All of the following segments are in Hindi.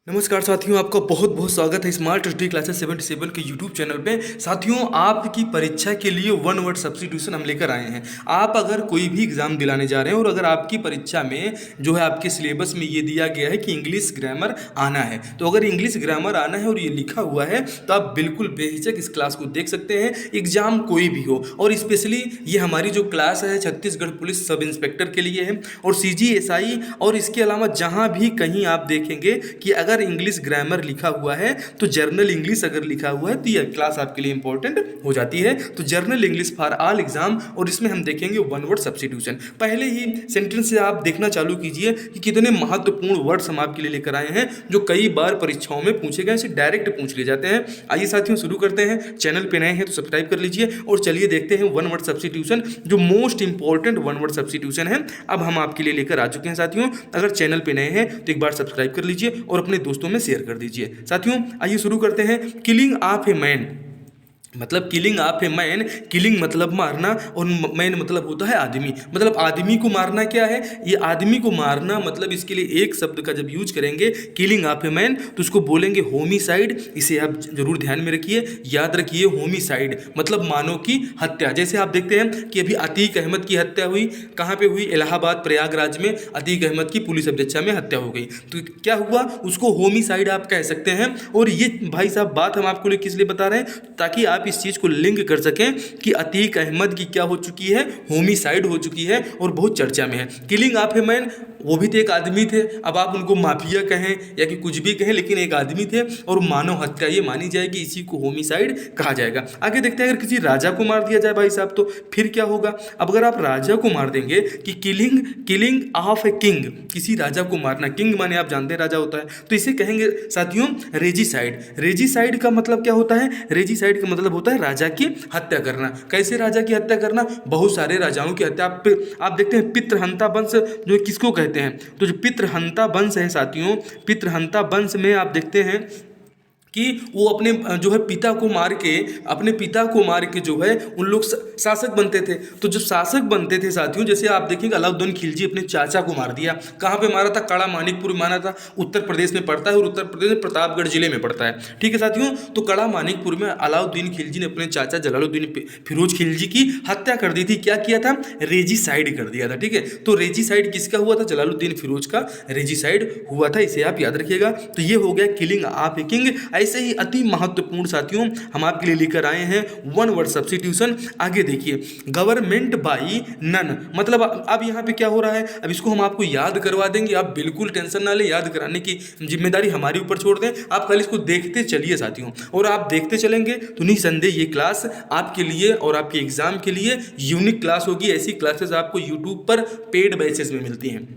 नमस्कार साथियों, आपका बहुत बहुत स्वागत है स्मार्ट स्टडी क्लासेस 77 के यूट्यूब चैनल पे। साथियों, आपकी परीक्षा के लिए वन वर्ड सब्स्टिट्यूशन हम लेकर आए हैं। आप अगर कोई भी एग्जाम दिलाने जा रहे हैं और अगर आपकी परीक्षा में जो है आपके सिलेबस में ये दिया गया है कि इंग्लिश ग्रामर आना है, तो अगर इंग्लिश ग्रामर आना है और ये लिखा हुआ है तो आप बिल्कुल बेहिचक इस क्लास को देख सकते हैं, एग्जाम कोई भी हो। और स्पेशली ये हमारी जो क्लास है छत्तीसगढ़ पुलिस सब इंस्पेक्टर के लिए है और CGSI, और इसके अलावा जहाँ भी कहीं आप देखेंगे कि अगर इंग्लिश ग्रामर लिखा हुआ है तो जर्नल इंग्लिश अगर लिखा हुआ है तो यह क्लास आपके लिए इंपॉर्टेंट हो जाती है। तो journal English for all exam, और इसमें हम देखेंगे वन वर्ड सब्स्टिट्यूशन। पहले ही सेंटेंस से आप देखना चालू कीजिए कि कितने महत्वपूर्ण वर्ड्स हम आपके लिए लेकर आए हैं जो कई बार परीक्षाओं में पूछे गए, डायरेक्ट पूछ लिए जाते हैं। आइए साथियों शुरू करते हैं। चैनल पे नए हैं तो सब्सक्राइब कर लीजिए और चलिए देखते हैं वन वर्ड सब्स्टिट्यूशन, जो most important one word substitution है अब हम आपके लिए लेकर आ चुके हैं। साथियों, अगर चैनल पे नए हैं तो एक बार सब्सक्राइब कर लीजिए और अपने दोस्तों में शेयर कर दीजिए। साथियों, आइए शुरू करते हैं। किलिंग ऑफ ए मैन, मतलब killing of a man, killing मतलब मारना और मैन मतलब होता है आदमी। मतलब आदमी को मारना क्या है, ये आदमी को मारना मतलब इसके लिए एक शब्द का जब यूज करेंगे किलिंग ऑफ ए मैन तो उसको बोलेंगे होमिसाइड। इसे आप जरूर ध्यान में रखिए, याद रखिए। होमिसाइड मतलब मानव की हत्या। जैसे आप देखते हैं कि अभी अतीक अहमद की हत्या हुई, कहाँ पे हुई? इलाहाबाद प्रयागराज में अतीक अहमद की पुलिस अध्यक्षा में हत्या हो गई। तो क्या हुआ? उसको होमिसाइड आप कह सकते हैं। और ये भाई साहब बात हम आपको किस लिए बता रहे हैं, ताकि आप इस चीज को लिंक कर सकें कि अतीक अहमद की क्या हो चुकी है, होमिसाइड हो चुकी है और बहुत चर्चा में है। किलिंग ऑफ ए मैन, वो भी तो एक आदमी थे। अब आप उनको माफिया कहें या कि कुछ भी कहें, लेकिन एक आदमी थे और मानव हत्या ये मानी जाएगी, इसी को होमिसाइड कहा जाएगा। आगे देखते हैं, अगर किसी राजा को मार दिया जाए भाई साहब तो फिर क्या होगा? अब अगर आप राजा को मार देंगे कि किलिंग ऑफ ए किंग, किसी राजा को मारना, किंग माने आप जानते हैं राजा होता है, तो इसे कहेंगे साथियों रेजिसाइड। रेजिसाइड का मतलब क्या होता है? रेजिसाइड का मतलब होता है राजा की हत्या करना। कैसे राजा की हत्या करना? बहुत सारे राजाओं की हत्या। आप देखते हैं पितृहंता वंश जो किसको कहते हैं, तो जो पितृहंता वंश है साथियों, पितृहंता वंश में आप देखते हैं कि वो अपने जो है पिता को मार के, अपने पिता को मार के जो है उन लोग शासक बनते थे। तो जो शासक बनते थे साथियों, जैसे आप देखेंगे अलाउद्दीन खिलजी अपने चाचा को मार दिया। कहाँ पे मारा था? कड़ा मानिकपुर मारा था, उत्तर प्रदेश में पड़ता है और उत्तर प्रदेश में प्रतापगढ़ जिले में पड़ता है। ठीक है साथियों, तो कड़ा मानिकपुर में अलाउद्दीन खिलजी ने अपने चाचा जलालुद्दीन फिरोज खिलजी की हत्या कर दी थी। क्या किया था? रेजिसाइड कर दिया था। ठीक है, तो रेजिसाइड किसका हुआ था? जलालुद्दीन फिरोज का रेजिसाइड हुआ था। इसे आप याद रखिएगा। तो ये हो गया किलिंग ऑफ ए किंग। ऐसे ही अति महत्वपूर्ण साथियों हम आपके लिए लेकर आए हैं वन वर्ड सब्स्टिट्यूशन। आगे देखिए, गवर्नमेंट बाई नन, मतलब अब यहाँ पे क्या हो रहा है, अब इसको हम आपको याद करवा देंगे। आप बिल्कुल टेंशन ना ले, याद कराने की जिम्मेदारी हमारी ऊपर छोड़ दें। आप खाली इसको देखते चलिए साथियों, और आप देखते चलेंगे तो निसंदेह ये क्लास आपके लिए और आपके एग्जाम के लिए यूनिक क्लास होगी। ऐसी क्लासेस आपको यूट्यूब पर पेड बेसिस में मिलती हैं।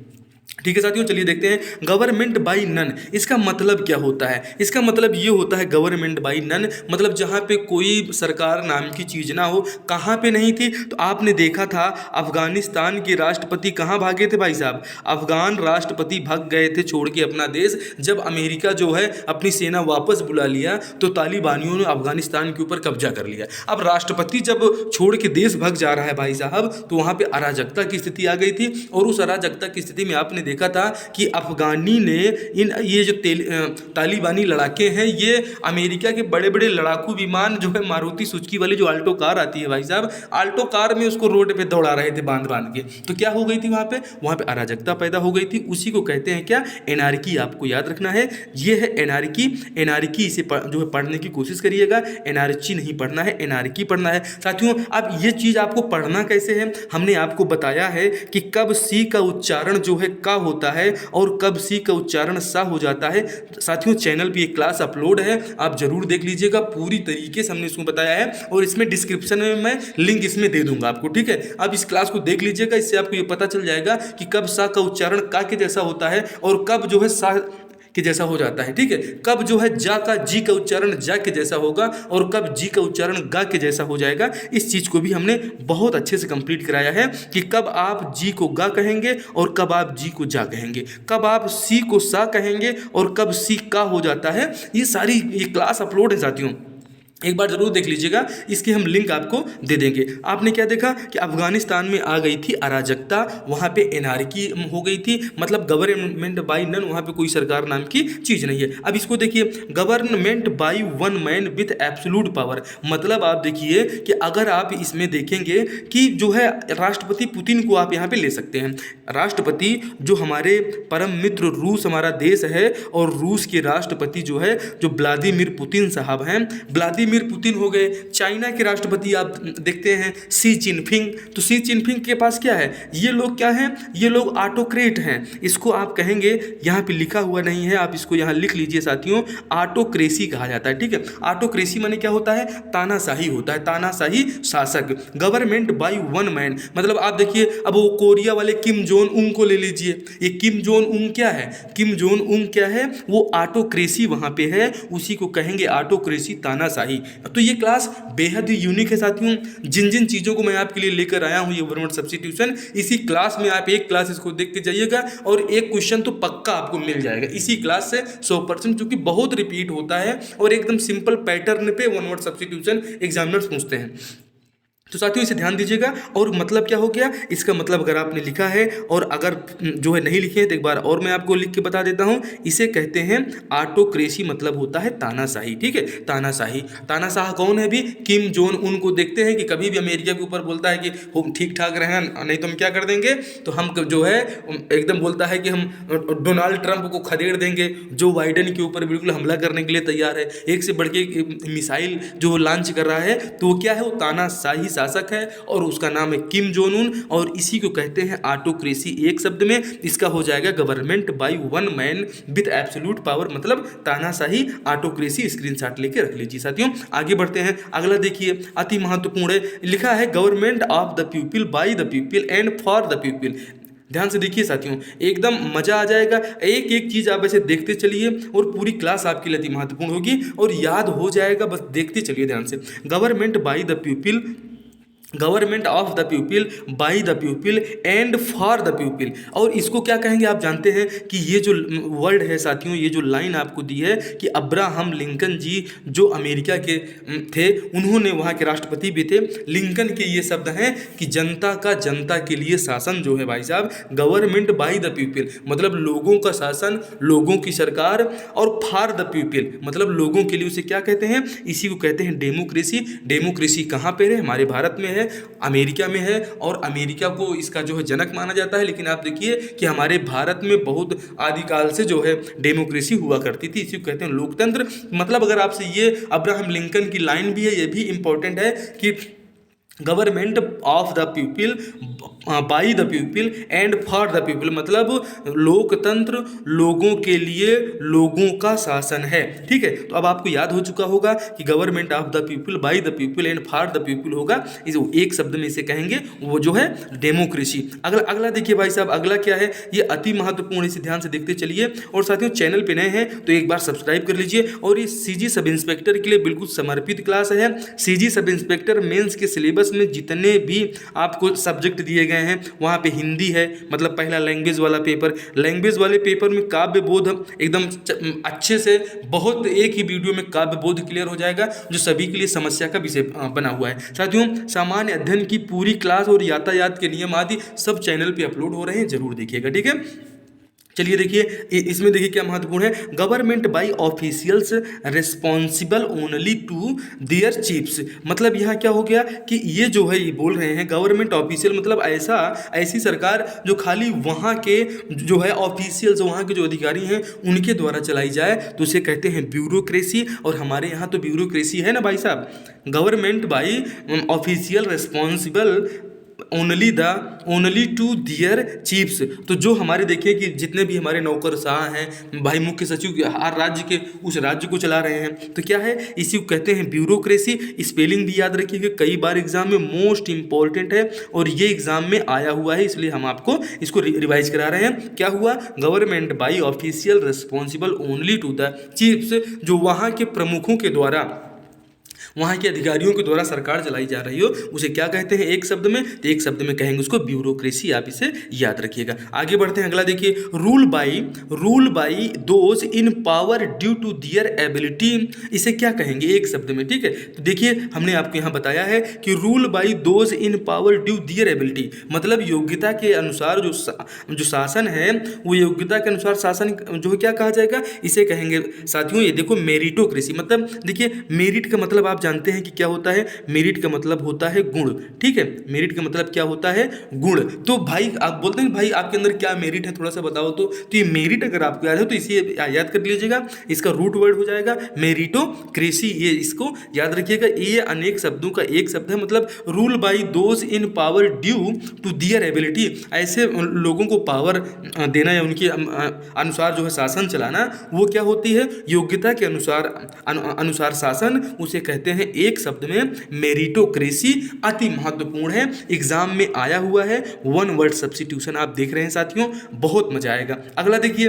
ठीक है साथियों, चलिए देखते हैं गवर्नमेंट बाई नन, इसका मतलब क्या होता है? इसका मतलब ये होता है गवर्नमेंट बाई नन, मतलब जहाँ पे कोई सरकार नाम की चीज ना हो। कहाँ पे नहीं थी? तो आपने देखा था अफगानिस्तान के राष्ट्रपति कहाँ भागे थे भाई साहब? अफगान राष्ट्रपति भाग गए थे छोड़ के अपना देश। जब अमेरिका जो है अपनी सेना वापस बुला लिया तो तालिबानियों ने अफगानिस्तान के ऊपर कब्जा कर लिया। अब राष्ट्रपति जब छोड़ के देश भाग जा रहा है भाई साहब, तो वहाँ पे अराजकता की स्थिति आ गई थी। और उस अराजकता की स्थिति में आपने देखा था कि अफगानी ने ये जो तालिबानी लड़ाके हैं, ये अमेरिका के बड़े बड़े लड़ाकू विमान जो है मारुति सुजुकी वाली जो आल्टो कार आती है भाई साहब, आल्टो कार में उसको रोड पे दौड़ा रहे थे बांध बांध के। तो क्या हो गई थी वहाँ पे अराजकता पैदा हो गई थी। उसी को कहते हैं क्या? एनार्की। आपको याद रखना है, ये है एनार्की। एनार्की इसे जो है पढ़ने की कोशिश करिएगा। एनार्ची नहीं पढ़ना है, एनार्की पढ़ना है साथियों। अब ये चीज़ आपको पढ़ना कैसे है, हमने आपको बताया है कि कब सी का उच्चारण जो है का होता है और कब सी का उच्चारण सा हो जाता है। साथियों, चैनल पे एक क्लास अपलोड है, आप जरूर देख लीजिएगा। पूरी तरीके से हमने इसको बताया है और इसमें डिस्क्रिप्शन में मैं लिंक इसमें दे दूंगा आपको। ठीक है, आप इस क्लास को देख लीजिएगा, इससे आपको ये पता चल जाएगा कि कब सा का उच्चारण का के जैसा होता है और कब जो है सा के जैसा हो जाता है। ठीक है, कब जो है जा का जी का उच्चारण जा के जैसा होगा और कब जी का उच्चारण गा के जैसा हो जाएगा। इस चीज़ को भी हमने बहुत अच्छे से कंप्लीट कराया है कि कब आप जी को गा कहेंगे और कब आप जी को जा कहेंगे, कब आप सी को सा कहेंगे और कब सी का हो जाता है। ये सारी ये क्लास अपलोड है साथियों। एक बार जरूर देख लीजिएगा, इसकी हम लिंक आपको दे देंगे। आपने क्या देखा कि अफगानिस्तान में आ गई थी अराजकता, वहाँ पे एनार्की हो गई थी, मतलब गवर्नमेंट बाय नन, वहाँ पे कोई सरकार नाम की चीज़ नहीं है। अब इसको देखिए, government by one man with absolute power, मतलब आप देखिए कि अगर आप इसमें देखेंगे कि जो है राष्ट्रपति पुतिन को आप यहाँ पे ले सकते हैं। राष्ट्रपति जो हमारे परम मित्र रूस हमारा देश है, और रूस के राष्ट्रपति जो है जो व्लादिमीर पुतिन साहब हैं, व्लादिमीर पुतिन हो गए। चाइना के राष्ट्रपति आप देखते हैं शी जिनपिंग, तो शी जिनपिंग के पास क्या है, ये लोग क्या हैं, ये लोग ऑटोक्रेट हैं। इसको आप कहेंगे, यहाँ पे लिखा हुआ नहीं है, आप इसको यहाँ लिख लीजिए साथियों, ऑटोक्रेसी कहा जाता है। ठीक है, ऑटोक्रेसी माने क्या होता है, तानाशाही होता है, तानाशाही शासक। गवर्नमेंट बाय वन मैन, मतलब आप देखिए, अब वो कोरिया वाले किम जोन उन को ले लीजिए, ये किम जोन उन क्या है, किम जोन उन क्या है, वो ऑटोक्रेसी वहाँ पे है, उसी को कहेंगे ऑटोक्रेसी, तानाशाही। तो ये क्लास बेहद ही यूनिक है साथियों, जिन जिन चीज़ों को मैं आपके लिए लेकर आया हूँ, ये वन वर्ड सब्स्टिट्यूशन, इसी क्लास में आप एक क्लास इसको देख के जाइएगा और एक क्वेश्चन तो पक्का आपको मिल जाएगा इसी क्लास से 100%, जो कि बहुत रिपीट होता है और एकदम सिंपल पैटर्न पे वन वर्ड सब्स्टिट्यूशन एग्जामिनर्स पूछते हैं। तो साथियों इसे ध्यान दीजिएगा। और मतलब क्या हो गया, इसका मतलब अगर आपने लिखा है और अगर जो है नहीं लिखे हैं तो एक बार और मैं आपको लिख के बता देता हूं, इसे कहते हैं ऑटोक्रेसी, मतलब होता है तानाशाही। ठीक है, तानाशाही। तानाशाह कौन है भी, किम जोन उन को देखते हैं कि कभी भी अमेरिका के ऊपर बोलता है कि हम ठीक ठाक रहें, नहीं तो हम क्या कर देंगे, तो हम जो है एकदम बोलता है कि हम डोनाल्ड ट्रंप को खदेड़ देंगे, जो बाइडेन के ऊपर बिल्कुल हमला करने के लिए तैयार है, एक से बढ़ के मिसाइल जो लॉन्च कर रहा है, तो वो क्या है, वो तानाशाही शासक है और उसका नाम है किम जोन उन, और इसी को कहते हैं ऑटोक्रेसी। एक शब्द में इसका हो जाएगा government by one man with absolute power, मतलब तानाशाही, ऑटोक्रेसी। स्क्रीनशॉट लेके रख लीजिए साथियों। आगे बढ़ते हैं, अगला देखिए, अति महत्वपूर्ण है, लिखा है government of the people, by the people and for the people. ध्यान से देखिए साथियों, एकदम मजा आ जाएगा, एक एक चीज आप ऐसे देखते चलिए और पूरी क्लास आपके लिए अति महत्वपूर्ण होगी और याद हो जाएगा, बस देखते चलिए ध्यान से। Government by the people, government of the people, by the people and for the people. और इसको क्या कहेंगे आप जानते हैं कि ये जो वर्ड है साथियों, ये जो लाइन आपको दी है कि अब्राहम लिंकन जी जो अमेरिका के थे, उन्होंने वहाँ के राष्ट्रपति भी थे, लिंकन के ये शब्द हैं कि जनता का जनता के लिए शासन जो है भाई साहब, गवर्नमेंट बाय द पीपल मतलब लोगों का शासन, लोगों की सरकार, और फॉर द पीपल मतलब लोगों के लिए, उसे क्या कहते हैं, इसी को कहते हैं डेमोक्रेसी। डेमोक्रेसी कहाँ पे है, हमारे भारत में है, अमेरिका में है, और अमेरिका को इसका जो है जनक माना जाता है। लेकिन आप देखिए कि हमारे भारत में बहुत आदिकाल से जो है डेमोक्रेसी हुआ करती थी, इसी को कहते हैं लोकतंत्र। मतलब अगर आपसे ये अब्राहम लिंकन की लाइन भी है, ये भी इंपॉर्टेंट है कि government of the people, by the people and for the people, मतलब लोकतंत्र, लोगों के लिए, लोगों का शासन है। ठीक है, तो अब आपको याद हो चुका होगा कि government of the people, by the people and for the people होगा, इस एक शब्द में इसे कहेंगे, वो जो है डेमोक्रेसी। अगला देखिए भाई साहब, अगला क्या है, ये अति महत्वपूर्ण, इसे ध्यान से देखते चलिए। और साथियों चैनल पे नए हैं तो एक बार सब्सक्राइब कर लीजिए। और ये सीजी सब इंस्पेक्टर के लिए बिल्कुल समर्पित क्लास है। सीजी सब इंस्पेक्टर मेंस के सिलेबस में जितने भी आपको सब्जेक्ट दिए गए हैं, वहाँ पे हिंदी है, मतलब पहला लैंग्वेज वाला पेपर, लैंग्वेज वाले पेपर में काव्य बोध एकदम अच्छे से, बहुत एक ही वीडियो में काव्य बोध क्लियर हो जाएगा, जो सभी के लिए समस्या का विषय बना हुआ है। साथियों सामान्य अध्ययन की पूरी क्लास और यातायात के नियम आदि सब चैनल पे अपलोड हो रहे हैं, जरूर देखिएगा। ठीक है, चलिए देखिए, इसमें देखिए क्या महत्वपूर्ण है, government by officials responsible only to their chiefs. मतलब यहाँ क्या हो गया कि ये जो है, ये बोल रहे हैं गवर्नमेंट ऑफिशियल मतलब ऐसी सरकार जो खाली वहाँ के जो है ऑफिशियल्स, वहाँ के जो अधिकारी हैं उनके द्वारा चलाई जाए, तो उसे कहते हैं ब्यूरोक्रेसी। और हमारे यहाँ तो ब्यूरोक्रेसी है ना भाई साहब, government by official responsible only to their chiefs. तो जो हमारे देखिए कि जितने भी हमारे नौकरशाह हैं, भाई मुख्य सचिव हर राज्य के उस राज्य को चला रहे हैं, तो क्या है, इसी को कहते हैं ब्यूरोक्रेसी। स्पेलिंग भी याद रखिएगा, कई बार एग्जाम में मोस्ट इंपॉर्टेंट है और ये एग्जाम में आया हुआ है, इसलिए हम आपको इसको रिवाइज करा रहे हैं। क्या हुआ, government by official responsible only to the chiefs, जो वहाँ के प्रमुखों के द्वारा, वहाँ के अधिकारियों के द्वारा सरकार चलाई जा रही हो, उसे क्या कहते हैं एक शब्द में? तो एक शब्द में कहेंगे उसको ब्यूरोक्रेसी। आप इसे याद रखिएगा। आगे बढ़ते हैं, अगला देखिए, rule by those in power due to their ability. इसे क्या कहेंगे एक शब्द में? ठीक है, तो देखिए हमने आपको यहाँ बताया है कि rule by those in power due their ability मतलब योग्यता के अनुसार जो शासन है वो योग्यता के अनुसार शासन जो है क्या कहा जाएगा? इसे कहेंगे साथियों, ये देखो मेरिटोक्रेसी। मतलब देखिए मेरिट का मतलब आप जानते हैं कि क्या होता है? मेरिट का मतलब होता है गुण। ठीक है, मेरिट का मतलब क्या होता है? गुण। तो भाई आप बोलते हैं भाई आपके अंदर क्या मेरिट है, थोड़ा सा बताओ। तो ये मेरिट अगर आपको याद है तो इसे याद कर लीजिएगा, इसका रूट वर्ड हो जाएगा मेरिटोक्रेसी। ये इसको याद रखिएगा, ये अनेक शब्दों का एक शब्द है। मतलब rule by those in power due to their ability, ऐसे लोगों को पावर देना या उनके अनुसार जो है शासन चलाना, वो क्या होती है? योग्यता के अनुसार शासन, उसे कहते हैं एक शब्द में मेरिटोक्रेसी। अति महत्वपूर्ण है, एग्जाम में आया हुआ है, वन वर्ड सब्स्टिट्यूशन आप देख रहे हैं साथियों, बहुत मजा आएगा। अगला देखिए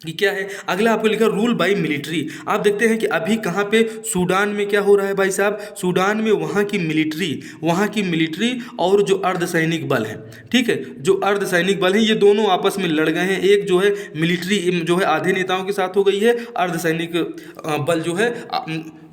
कि क्या है, अगला आपको लिखा रूल बाई मिलिट्री। आप देखते हैं कि अभी कहाँ पे सूडान में क्या हो रहा है भाई साहब? सूडान में वहाँ की मिलिट्री और जो अर्धसैनिक बल है, ठीक है, जो अर्धसैनिक बल हैं ये दोनों आपस में लड़ गए हैं। एक जो है मिलिट्री जो है आधे नेताओं के साथ हो गई है, अर्धसैनिक बल जो है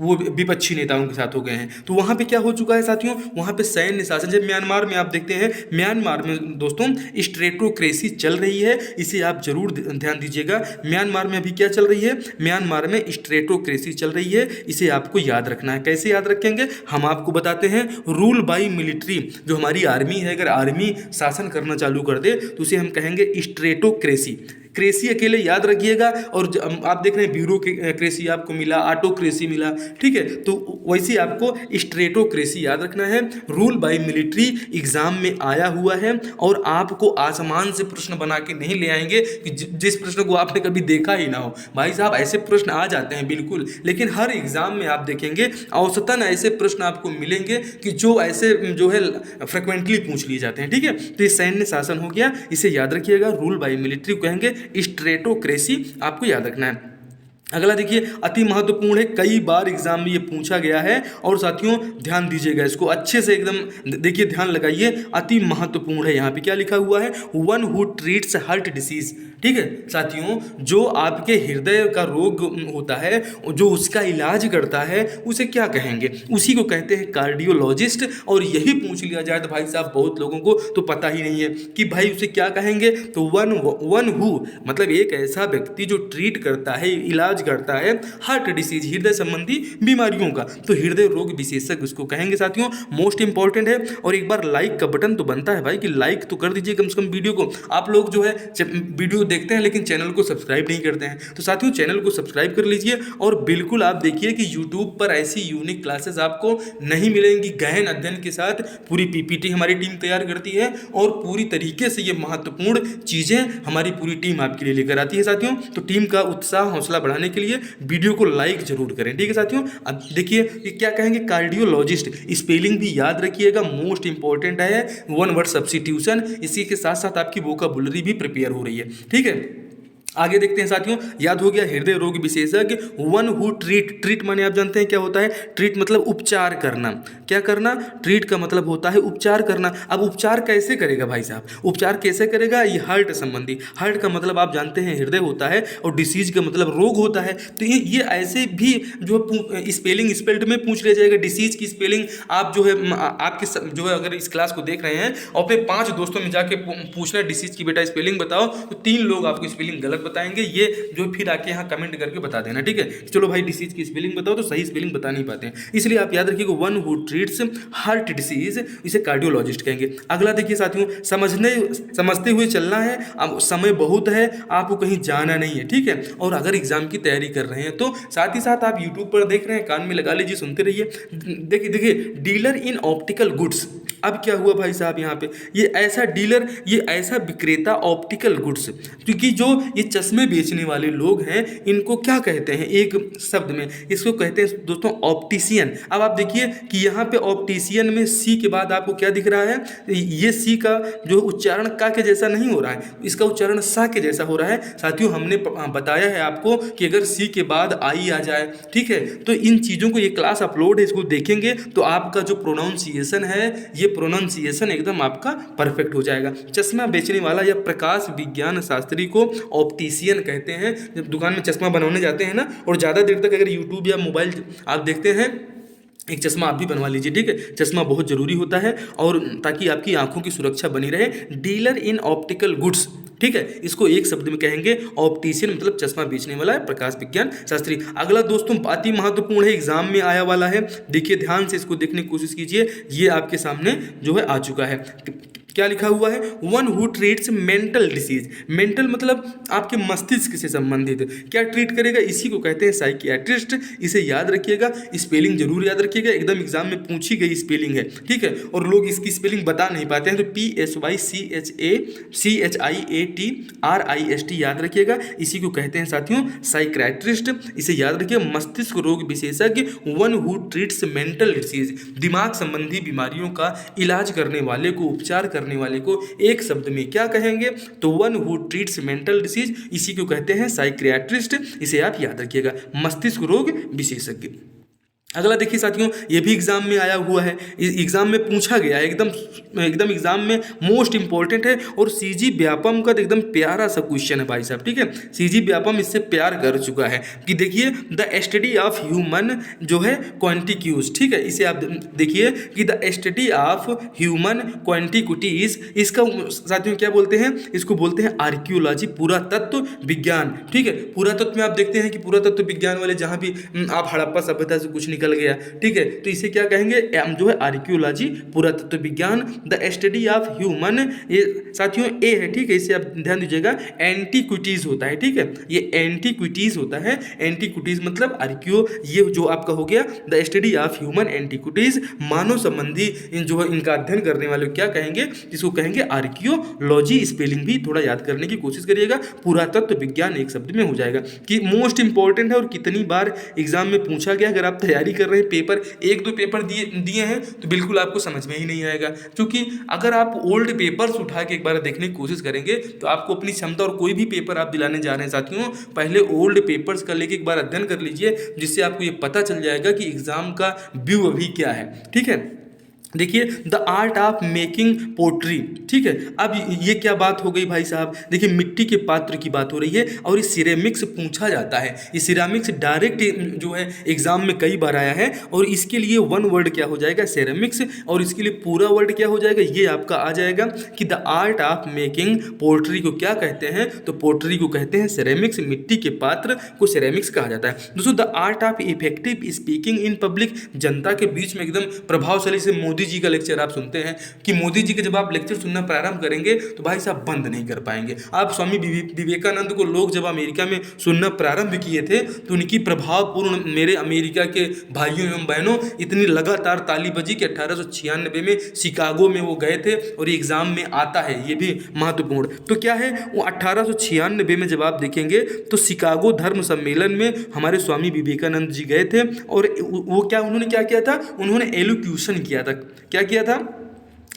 वो विपक्षी नेताओं के साथ हो गए हैं। तो वहाँ पे क्या हो चुका है साथियों? वहाँ पे सैन्य शासन, जब म्यांमार में आप देखते हैं, म्यांमार में दोस्तों स्ट्रेटोक्रेसी चल रही है, इसे आप जरूर ध्यान दीजिएगा। म्यांमार में अभी क्या चल रही है? म्यांमार में स्ट्रेटोक्रेसी चल रही है, इसे आपको याद रखना है। कैसे याद रखेंगे हम आपको बताते हैं। रूल बाई मिलिट्री, जो हमारी आर्मी है, अगर आर्मी शासन करना चालू कर दे तो उसे हम कहेंगे स्ट्रेटोक्रेसी। क्रेसी अकेले याद रखिएगा, और आप देख रहे हैं ब्यूरोक्रेसी आपको मिला, ऑटोक्रेसी मिला, ठीक है, तो वैसे आपको स्ट्रेटोक्रेसी याद रखना है। रूल बाय मिलिट्री एग्जाम में आया हुआ है, और आपको आसमान से प्रश्न बना के नहीं ले आएंगे कि जिस प्रश्न को आपने कभी देखा ही ना हो। भाई साहब ऐसे प्रश्न आ जाते हैं बिल्कुल, लेकिन हर एग्जाम में आप देखेंगे औसतन ऐसे प्रश्न आपको मिलेंगे कि जो ऐसे जो है फ्रिक्वेंटली पूछ लिए जाते हैं। ठीक है, तो ये सैन्य शासन हो गया, इसे याद रखिएगा। रूल बाय मिलिट्री को कहेंगे स्ट्रेटोक्रेसी, आपको याद रखना है। अगला देखिए अति महत्वपूर्ण है, कई बार एग्जाम में ये पूछा गया है, और साथियों ध्यान दीजिएगा इसको अच्छे से, एकदम देखिए ध्यान लगाइए, अति महत्वपूर्ण है। यहाँ पे क्या लिखा हुआ है? One who treats heart disease. ठीक है साथियों, जो आपके हृदय का रोग होता है, जो उसका इलाज करता है, उसे क्या कहेंगे? उसी को कहते हैं कार्डियोलॉजिस्ट। और यही पूछ लिया जाए तो भाई साहब बहुत लोगों को तो पता ही नहीं है कि भाई उसे क्या कहेंगे। तो वन हु मतलब एक ऐसा व्यक्ति जो ट्रीट करता है, इलाज करता है हार्ट डिसीज, हृदय संबंधी बीमारियों का, तो हृदय रोग विशेषज्ञ उसको कहेंगे साथियों। मोस्ट इंपॉर्टेंट है। और एक बार लाइक का बटन तो बनता है भाई कि लाइक तो कर दीजिए कम से कम वीडियो को। आप लोग जो है वीडियो देखते हैं लेकिन चैनल को सब्सक्राइब नहीं करते हैं, तो साथियों चैनल को सब्सक्राइब कर लीजिए। और बिल्कुल आप देखिए कि यूट्यूब पर ऐसी यूनिक क्लासेस आपको नहीं मिलेंगी। गहन अध्ययन के साथ पूरी पीपीटी हमारी टीम तैयार करती है, और पूरी तरीके से ये महत्वपूर्ण चीज़ें हमारी पूरी टीम आपके लिए लेकर आती है साथियों। तो टीम का उत्साह हौसला बढ़ाने के लिए वीडियो को लाइक जरूर करें। ठीक है साथियों, अब देखिए ये क्या कहेंगे? कार्डियोलॉजिस्ट। स्पेलिंग भी याद रखिएगा, मोस्ट इंपॉर्टेंट है, वन वर्ड सब्स्टिट्यूशन। इसी के साथ साथ आपकी वोकैबुलरी भी प्रिपेयर हो रही है। ठीक है, आगे देखते हैं साथियों। याद हो गया हृदय रोग विशेषज्ञ। वन हु ट्रीट माने आप जानते हैं क्या होता है? ट्रीट मतलब उपचार करना। क्या करना? ट्रीट का मतलब होता है उपचार करना। अब उपचार कैसे करेगा भाई साहब? उपचार कैसे करेगा? ये हार्ट संबंधी। हार्ट का मतलब आप जानते हैं हृदय होता है, और डिसीज का मतलब रोग होता है। तो ये ऐसे भी जो स्पेलिंग स्पेल्ड में पूछ लिया जाएगा। डिसीज की स्पेलिंग आप जो है आपके जो है अगर इस क्लास को देख रहे हैं और अपने 5 दोस्तों में जाके पूछना डिसीज की बेटा स्पेलिंग बताओ, तो 3 लोग आपको स्पेलिंग गलत बताएंगे। ये जो फिर आके यहाँ कमेंट करके बता देना। ठीक है, चलो भाई डिसीज की स्पेलिंग बताओ, तो सही स्पेलिंग बता नहीं पाते हैं, इसलिए आप याद रखिएगा one who treats heart disease, इसे कार्डियोलॉजिस्ट कहेंगे। अगला देखिए साथियों, समझते हुए चलना है। अब समय बहुत है, आपको कहीं जाना नहीं है। ठीक है, और अगर एग्जाम की तैयारी कर रहे हैं तो साथ ही साथ आप यूट्यूब पर देख रहे हैं, कान में लगा लीजिए, सुनते रहिए। देखिए डीलर इन ऑप्टिकल गुड्स। अब क्या हुआ भाई साहब यहाँ पे? ये ऐसा डीलर, ये ऐसा विक्रेता ऑप्टिकल गुड्स, क्योंकि जो ये चश्मे बेचने वाले लोग हैं इनको क्या कहते हैं एक शब्द में, इसको कहते हैं दोस्तों ऑप्टिशियन। अब आप देखिए कि यहाँ पे ऑप्टिशियन में सी के बाद आपको क्या दिख रहा है, ये सी का जो उच्चारण का के जैसा नहीं हो रहा है, इसका उच्चारण सा के जैसा हो रहा है। साथियों हमने बताया है आपको कि अगर सी के बाद आई आ जाए, ठीक है, तो इन चीज़ों को, ये क्लास अपलोड है, इसको देखेंगे तो आपका जो प्रोनाउंसिएशन है, ये प्रोनाउंसिएशन एकदम आपका परफेक्ट हो जाएगा। चश्मा बेचने वाला या प्रकाश विज्ञान शास्त्री को ऑप्टिशियन कहते हैं। जब दुकान में चश्मा बनवाने जाते हैं ना, और ज़्यादा देर तक अगर यूट्यूब या मोबाइल आप देखते हैं, एक चश्मा आप भी बनवा लीजिए, ठीक है। चश्मा बहुत ज़रूरी होता है और ताकि आपकी आंखों की सुरक्षा बनी रहे। डीलर इन ऑप्टिकल गुड्स, ठीक है, इसको एक शब्द में कहेंगे ऑप्टिशियन, मतलब चश्मा बेचने वाला है, प्रकाश विज्ञान शास्त्री। अगला दोस्तों अति ही महत्वपूर्ण है, एग्जाम में आया वाला है, देखिए ध्यान से इसको देखने की कोशिश कीजिए। ये आपके सामने जो है आ चुका है, क्या लिखा हुआ है, one who treats mental disease. Mental मतलब आपके मस्तिष्क से संबंधित, क्या ट्रीट करेगा, इसी को कहते हैं साइकियाट्रिस्ट। इसे याद रखिएगा, स्पेलिंग जरूर याद रखिएगा, एकदम एग्जाम में पूछी गई स्पेलिंग है, ठीक है। और लोग इसकी स्पेलिंग बता नहीं पाते हैं, तो PSYCHACHIATRIST याद रखिएगा, इसी को कहते हैं साथियों साइकियाट्रिस्ट। इसे याद रखिए, मस्तिष्क रोग विशेषज्ञ, one who treats mental disease, दिमाग संबंधी बीमारियों का इलाज करने वाले को, उपचार करने वाले को एक शब्द में क्या कहेंगे, तो one who treats mental disease, इसी को कहते हैं साइकियाट्रिस्ट। इसे आप याद रखिएगा, मस्तिष्क रोग विशेषज्ञ। अगला देखिए साथियों, ये भी एग्जाम में आया हुआ है, एग्जाम में पूछा गया है, एकदम एग्जाम में मोस्ट इंपॉर्टेंट है। और सीजी व्यापम का एकदम प्यारा सा क्वेश्चन है भाई साहब, ठीक है। सीजी व्यापम इससे प्यार कर चुका है कि देखिए द स्टडी ऑफ ह्यूमन जो है क्वांटिक्यूज, ठीक है। इसे आप देखिए कि द स्टडी ऑफ ह्यूमन क्वांटिक्यूटीज, इसका साथियों क्या बोलते हैं, इसको बोलते हैं आर्कियोलॉजी, पुरातत्व विज्ञान, ठीक है। पुरातत्व में आप देखते हैं कि पुरातत्व विज्ञान वाले जहाँ भी आप हड़प्पा सभ्यता से कुछ निकल गया, ठीक है, तो इसे क्या कहेंगे, जो है आर्कियोलॉजी, पुरातत्व विज्ञान। द स्टडी ऑफ ह्यूमन, ये साथियों ए है, ठीक है, इसे आप ध्यान दीजिएगा, एंटीक्विटीज होता है, ठीक है, ये एंटीक्विटीज होता है। एंटीक्विटीज मतलब आर्कियो, ये जो आपका हो गया the study of human antiquities, मानव संबंधी जो है इनका अध्ययन करने वाले क्या कहेंगे, इसको कहेंगे आर्कियोलॉजी। स्पेलिंग भी थोड़ा याद करने की कोशिश करिएगा, पुरातत्व विज्ञान एक शब्द में हो जाएगा। कि मोस्ट इंपॉर्टेंट है और कितनी बार एग्जाम में पूछा गया, अगर आप तैयारी कर रहे हैं, पेपर एक दो पेपर दिए हैं तो बिल्कुल आपको समझ में ही नहीं आएगा। क्योंकि अगर आप ओल्ड पेपर्स उठा के एक बार देखने की कोशिश करेंगे तो आपको अपनी क्षमता, और कोई भी पेपर आप दिलाने जा रहे हैं साथियों, पहले ओल्ड पेपर्स का लेके एक बार अध्ययन कर लीजिए, जिससे आपको ये पता चल जाएगा कि एग्जाम का व्यू अभी क्या है, ठीक है। देखिए the art of making pottery, ठीक है। अब ये क्या बात हो गई भाई साहब, देखिए मिट्टी के पात्र की बात हो रही है और ये सिरेमिक्स पूछा जाता है। ये सिरेमिक्स डायरेक्ट जो है एग्जाम में कई बार आया है, और इसके लिए वन वर्ड क्या हो जाएगा, सिरेमिक्स, और इसके लिए पूरा वर्ड क्या हो जाएगा, ये आपका आ जाएगा कि the art of making pottery को क्या कहते हैं, तो पोट्री को कहते हैं सिरेमिक्स, मिट्टी के पात्र को सिरेमिक्स कहा जाता है। दोस्तों the art of effective speaking in public, जनता के बीच में एकदम प्रभावशाली से मोदी जी का लेक्चर आप सुनते हैं कि मोदी जी के जब आप लेक्चर सुनना प्रारंभ करेंगे तो भाई साहब बंद नहीं कर पाएंगे आप। स्वामी विवेकानंद को लोग जब अमेरिका में सुनना प्रारंभ किए थे तो उनकी प्रभावपूर्ण, मेरे अमेरिका के भाइयों एवं बहनों, इतनी लगातार ताली बजी कि 1896 में शिकागो में वो गए थे, और ये एग्जाम में आता है, ये भी महत्वपूर्ण। तो क्या है वो 1896 में जब आप देखेंगे तो शिकागो धर्म सम्मेलन में हमारे स्वामी विवेकानंद जी गए थे, और वो क्या, उन्होंने क्या किया था, उन्होंने एलोक्यूशन किया था। क्या किया था,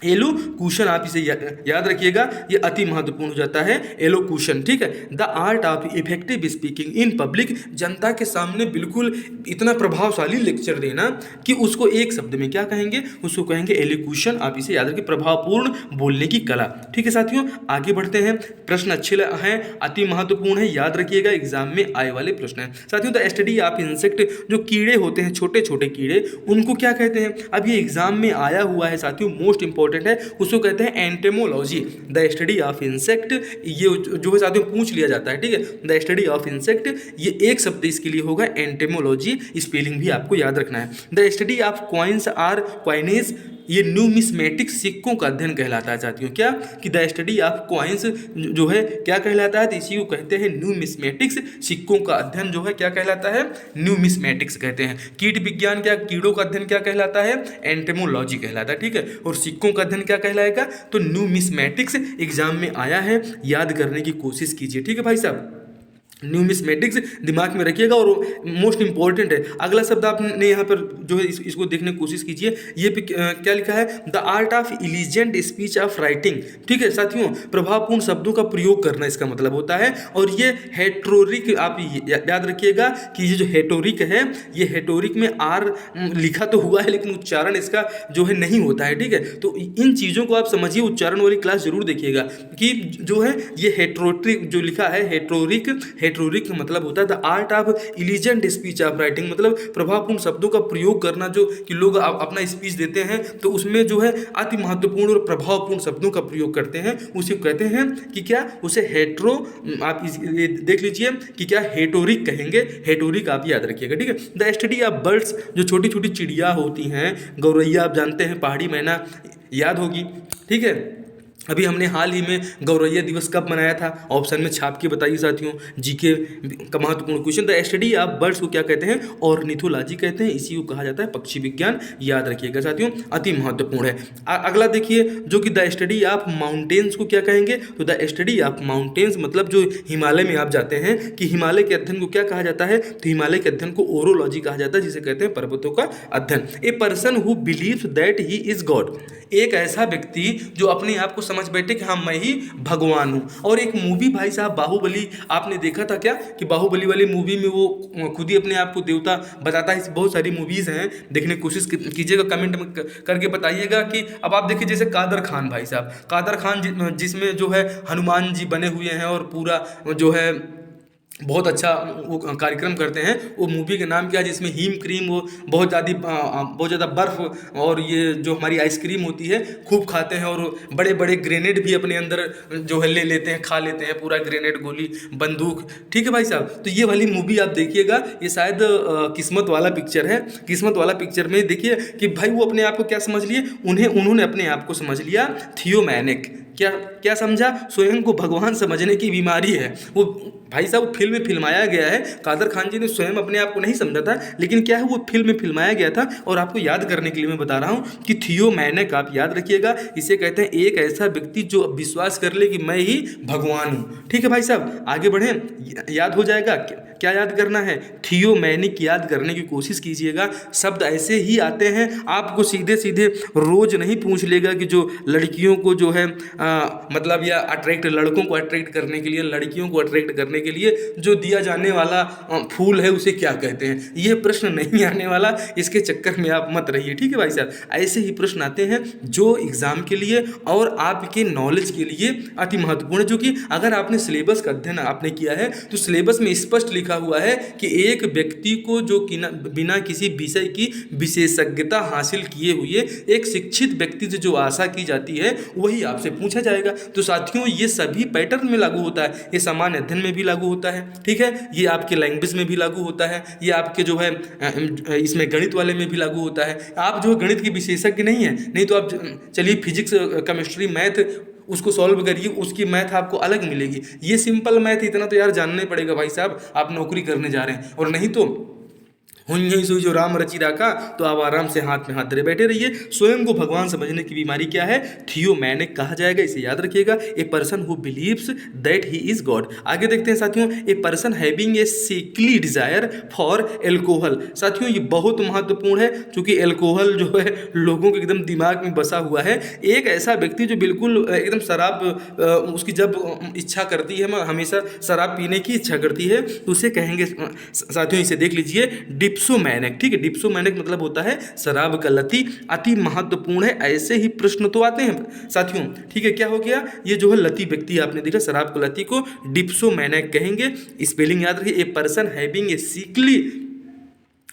एलोक्यूशन, आप इसे याद रखिएगा, ये अति महत्वपूर्ण हो जाता है एलोक्यूशन, ठीक है। The art of effective speaking in public, जनता के सामने बिल्कुल इतना प्रभावशाली लेक्चर देना कि उसको एक शब्द में क्या कहेंगे, उसको कहेंगे एलोक्यूशन। आप इसे याद रखिए, प्रभावपूर्ण बोलने की कला, ठीक है साथियों। आगे बढ़ते हैं, प्रश्न अच्छे हैं, अति महत्वपूर्ण है, याद रखिएगा, एग्जाम में आए वाले प्रश्न हैं साथियों। द स्टडी ऑफ इंसेक्ट, जो कीड़े होते हैं, छोटे छोटे कीड़े, उनको क्या कहते हैं, अब ये एग्जाम में आया हुआ है साथियों, मोस्ट इंपॉर्टेंट है, उसको कहते हैं entomology. The study of insect, ये जो है साथियों पूछ लिया जाता है, ठीक है। द स्टडी ऑफ इंसेक्ट, ये एक शब्द इसके लिए होगा एंटेमोलॉजी, स्पेलिंग भी आपको याद रखना है। The study of coins or coinage, ये न्यूमिस्मेटिक सिक्कों का अध्ययन कहलाता है साथियों। क्या कि द स्टडी ऑफ कॉइन्स जो है क्या कहलाता है, तो इसी को कहते हैं न्यूमिस्मेटिक्स, सिक्कों का अध्ययन जो है क्या कहलाता है, न्यूमिस्मेटिक्स कहते हैं। कीट विज्ञान, क्या कीड़ों का अध्ययन क्या कहलाता है, एंटेमोलॉजी कहलाता है, ठीक है। और सिक्कों का अध्ययन क्या कहलाएगा, तो न्यूमिस्मेटिक्स। एग्जाम में आया है, याद करने की कोशिश कीजिए, ठीक है भाई साहब। न्यूमिस्मेटिक्स दिमाग में रखिएगा और मोस्ट इंपॉर्टेंट है। अगला शब्द आपने यहाँ पर जो है इसको देखने की कोशिश कीजिए। ये पे क्या लिखा है, the art of elegant speech of writing. ठीक है साथियों, प्रभावपूर्ण शब्दों का प्रयोग करना इसका मतलब होता है। और ये हेट्रोरिक, आप याद रखिएगा कि ये जो हेटोरिक है, ये हेटोरिक में आर लिखा तो हुआ है लेकिन उच्चारण इसका जो है नहीं होता है। ठीक है, तो इन चीज़ों को आप समझिए, उच्चारण वाली क्लास जरूर देखिएगा कि जो है ये हेट्रोट्रिक जो लिखा है, हेट्रोरिक का मतलब होता है the art of elegant speech of writing, मतलब प्रभावपूर्ण शब्दों का प्रयोग करना, जो कि लोग अपना स्पीच देते हैं तो उसमें जो है अति महत्वपूर्ण और प्रभावपूर्ण शब्दों का प्रयोग करते हैं, उसे कहते हैं कि क्या, उसे हेट्रो, आप ये देख लीजिए कि क्या हेटोरिक कहेंगे। हेटोरिक आप याद रखिएगा। ठीक है, द स्टडी ऑफ बर्ड्स, जो छोटी छोटी चिड़िया होती हैं, गौरैया आप जानते हैं, पहाड़ी मैना याद होगी। ठीक है, अभी हमने हाल ही में गौरैया दिवस कब मनाया था, ऑप्शन में छाप के बताइए साथियों। जीके का महत्वपूर्ण question. The study of birds को क्या कहते हैं, ऑर्निथोलॉजी कहते हैं, इसी को कहा जाता है पक्षी विज्ञान। याद रखिएगा साथियों, अति महत्वपूर्ण है। अगला देखिए, जो कि द स्टडी ऑफ माउंटेन्स को क्या कहेंगे, तो द स्टडी ऑफ माउंटेन्स मतलब जो हिमालय में आप जाते हैं, कि हिमालय के अध्ययन को क्या कहा जाता है, तो हिमालय के अध्ययन को ओरोलॉजी कहा जाता है, जिसे कहते हैं पर्वतों का अध्ययन। ए person who believes that he is God, एक ऐसा व्यक्ति जो अपने आप को समझ बैठे कि हाँ मैं ही भगवान हूँ। और एक मूवी भाई साहब बाहुबली, आपने देखा था क्या कि बाहुबली वाली मूवी में वो खुद ही अपने आप को देवता बताता है। बहुत सारी मूवीज़ हैं, देखने की कोशिश कीजिएगा, कमेंट में करके बताइएगा। कि अब आप देखिए जैसे कादर खान भाई साहब, कादर खान जिसमें जो है हनुमान जी बने हुए हैं और पूरा जो है बहुत अच्छा वो कार्यक्रम करते हैं। वो मूवी का नाम क्या है, जिसमें हीम क्रीम, वो बहुत ज़्यादा बर्फ़ और ये जो हमारी आइसक्रीम होती है खूब खाते हैं, और बड़े बड़े ग्रेनेड भी अपने अंदर जो है ले लेते हैं, खा लेते हैं पूरा ग्रेनेड, गोली, बंदूक। ठीक है भाई साहब, तो ये वाली मूवी आप देखिएगा, ये शायद किस्मत वाला पिक्चर है। किस्मत वाला पिक्चर में देखिए कि भाई वो अपने आप को क्या समझ लिए, उन्होंने अपने आप को समझ लिया थियोमैनिक। क्या समझा, स्वयं को भगवान समझने की बीमारी है वो। भाई साहब फिल्म में फिल्माया गया है, कादर खान जी ने स्वयं अपने आप को नहीं समझा था, लेकिन क्या है वो फिल्म में फिल्माया गया था। और आपको याद करने के लिए मैं बता रहा हूँ कि थियोमैनिक आप याद रखिएगा, इसे कहते हैं एक ऐसा व्यक्ति जो विश्वास कर ले कि मैं ही भगवान हूँ। ठीक है भाई साहब, आगे बढ़ें, याद हो जाएगा। क्या याद करना है, थियोमैनिक याद करने की कोशिश कीजिएगा। शब्द ऐसे ही आते हैं, आपको सीधे सीधे रोज नहीं पूछ लेगा कि जो लड़कियों को जो है मतलब या अट्रैक्ट, लड़कों को अट्रैक्ट करने के लिए, लड़कियों को अट्रैक्ट करने के लिए जो दिया जाने वाला फूल है उसे क्या कहते हैं, ये प्रश्न नहीं आने वाला, इसके चक्कर में आप मत रहिए। ठीक है भाई साहब, ऐसे ही प्रश्न आते हैं जो एग्जाम के लिए और आपके नॉलेज के लिए अति महत्वपूर्ण है। जो कि अगर आपने सिलेबस का अध्ययन आपने किया है तो सिलेबस में स्पष्ट लिखा हुआ है कि एक व्यक्ति को जो बिना किसी विषय की विशेषज्ञता हासिल किए हुए एक शिक्षित व्यक्ति से जो आशा की जाती है वही आपसे पूछा जाएगा। तो साथियों ये सभी पैटर्न में लागू होता है, ये सामान्य अध्ययन में भी लागू होता है। ठीक है, ये आपके लैंग्वेज में भी लागू होता है, ये आपके जो है इसमें गणित वाले में भी लागू होता है। आप जो गणित के विशेषज्ञ नहीं है, नहीं तो आप चलिए फिजिक्स, केमिस्ट्री, मैथ उसको सॉल्व करिए, उसकी मैथ आपको अलग मिलेगी। ये सिंपल मैथ इतना तो यार जानना ही पड़ेगा भाई साहब, आप नौकरी करने जा रहे हैं। और नहीं तो हुई सुई जो राम रची राखा, तो आप आराम से हाथ में हाथ धरे बैठे रहिए। स्वयं को भगवान समझने की बीमारी क्या है, थियोमैनिक कहा जाएगा, इसे याद रखिएगा। A person who believes that he is God. आगे देखते हैं साथियों, a person having a sickly desire for alcohol. साथियों ये बहुत महत्वपूर्ण है, क्योंकि एल्कोहल जो है लोगों के एकदम दिमाग में बसा हुआ है। एक ऐसा व्यक्ति जो बिल्कुल एकदम शराब, उसकी जब इच्छा करती है, हमेशा शराब पीने की इच्छा करती है, तो उसे कहेंगे साथियों, इसे देख लीजिए, डिप्सोमैनिक। ठीक है, डिप्सोमैनिक मतलब होता है शराब का लती। अति महत्वपूर्ण है, ऐसे ही प्रश्न तो आते हैं साथियों। ठीक है, क्या हो गया, ये जो है लती व्यक्ति आपने देखा, शराब का लती को डिप्सोमैनिक कहेंगे। स्पेलिंग याद रखिए, a person having a sickly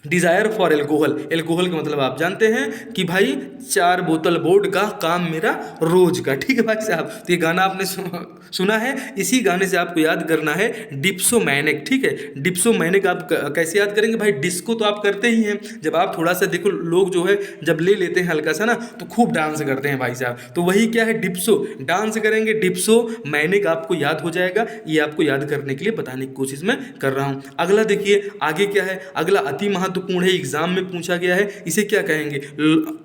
desire for alcohol. Alcohol का मतलब आप जानते हैं कि भाई 4 बोतल वोड का काम मेरा रोज का। ठीक है भाई साहब, तो ये गाना आपने सुना है, इसी गाने से आपको याद करना है डिप्सोमैनिक। ठीक है, डिप्सोमैनिक आप कैसे याद करेंगे भाई, डिस्को तो आप करते ही हैं। जब आप थोड़ा सा देखो, लोग जो है जब ले लेते हैं हल्का सा ना, तो खूब डांस करते हैं भाई साहब, तो वही क्या है, डिप्सो, डांस करेंगे। डिप्सोमैनिक आपको याद हो जाएगा, ये आपको याद करने के लिए बताने की कोशिश मैं कर रहा हूँ। अगला देखिए आगे क्या है, अगला अति महत्वपूर्ण है, एग्जाम में पूछा गया है, इसे क्या कहेंगे,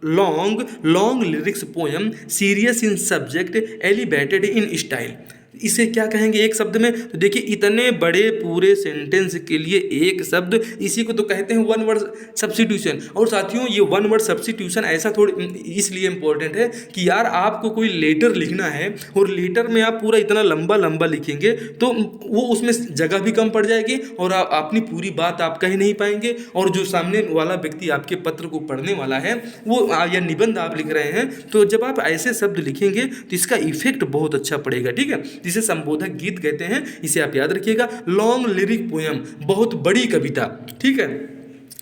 long lyrics poem serious in subject elevated in style. इसे क्या कहेंगे एक शब्द में? तो देखिए इतने बड़े पूरे सेंटेंस के लिए एक शब्द, इसी को तो कहते हैं वन वर्ड सब्स्टिट्यूशन। और साथियों ये वन वर्ड सब्स्टिट्यूशन ऐसा थोड़ी इसलिए इंपॉर्टेंट है कि यार आपको कोई लेटर लिखना है और लेटर में आप पूरा इतना लंबा लंबा लिखेंगे तो वो उसमें जगह भी कम पड़ जाएगी और आप अपनी पूरी बात आप कह नहीं पाएंगे, और जो सामने वाला व्यक्ति आपके पत्र को पढ़ने वाला है वो या निबंध आप लिख रहे हैं, तो जब आप ऐसे शब्द लिखेंगे तो इसका इफेक्ट बहुत अच्छा पड़ेगा। ठीक है, जिसे संबोधक गीत कहते हैं, इसे आप याद रखिएगा। लॉन्ग लिरिक पोयम, बहुत बड़ी कविता। ठीक है,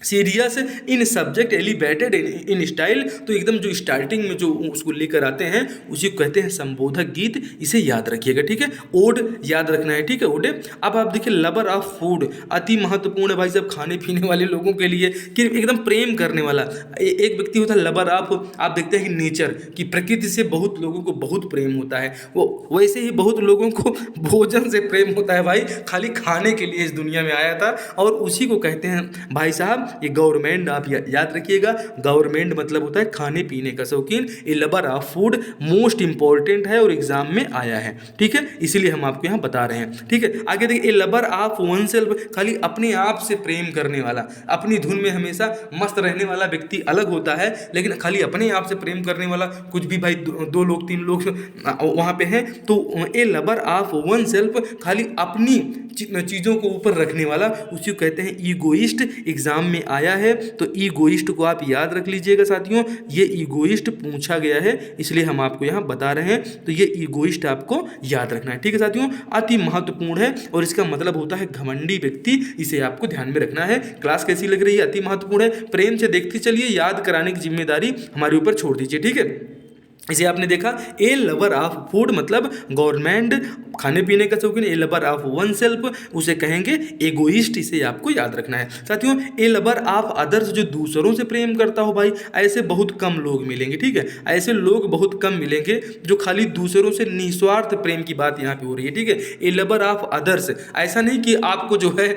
serious in subject, elevated in style, तो एकदम जो स्टार्टिंग में जो उसको लेकर आते हैं उसी को कहते हैं संबोधक गीत, इसे याद रखिएगा। ठीक है, ओड याद रखना है। ठीक है, ओडे। अब आप देखिए लवर ऑफ फूड, अति महत्वपूर्ण है भाई साहब खाने पीने वाले लोगों के लिए, कि एकदम प्रेम करने वाला एक व्यक्ति होता है लवर ऑफ, आप देखते हैं कि नेचर की प्रकृति से बहुत लोगों को बहुत प्रेम होता है, वो वैसे ही बहुत लोगों को भोजन से प्रेम होता है भाई, खाली खाने के लिए इस दुनिया में आया था, और उसी को कहते हैं भाई साहब ये गवर्नमेंट। आप याद रखिएगा, गवर्नमेंट मतलब होता है खाने पीने का शौकीन। A lover of food most important है और एग्जाम में आया है। ठीक है, इसीलिए हम आपको यहाँ बता रहे हैं। ठीक है, आगे देखिए, ए लवर ऑफ वन सेल्फ, खाली अपने आप से प्रेम करने वाला, अपनी धुन में हमेशा मस्त रहने वाला व्यक्ति अलग होता है, लेकिन खाली अपने आप से प्रेम करने वाला, कुछ भी भाई दो लोग तीन लोग वहाँ पे हैं तो ए लवर ऑफ वन सेल्फ, खाली अपनी चीज़ों को ऊपर रखने वाला, उसी को कहते हैं ईगोइस्ट। एग्जाम में आया है तो ईगोइस्ट को आप याद रख लीजिएगा साथियों, ये ईगोइस्ट पूछा गया है इसलिए हम आपको यहाँ बता रहे हैं, तो ये ईगोइस्ट आपको याद रखना है। ठीक है साथियों, अति महत्वपूर्ण है और इसका मतलब होता है घमंडी व्यक्ति, इसे आपको ध्यान में रखना है। क्लास कैसी लग रही है? अति महत्वपूर्ण है, प्रेम से देखते चलिए, याद कराने की जिम्मेदारी हमारे ऊपर छोड़ दीजिए। ठीक है, इसे आपने देखा, ए लवर ऑफ फूड मतलब गवर्नमेंट, खाने पीने का शौकीन। A lover of one self उसे कहेंगे एगोइस्ट, इसे आपको याद रखना है साथियों। ए लवर ऑफ अदर्स, जो दूसरों से प्रेम करता हो भाई, ऐसे बहुत कम लोग मिलेंगे। ठीक है, ऐसे लोग बहुत कम मिलेंगे जो खाली दूसरों से निस्वार्थ प्रेम की बात यहाँ पे हो रही है। ठीक है, ए लवर ऑफ अदर्स, ऐसा नहीं कि आपको जो है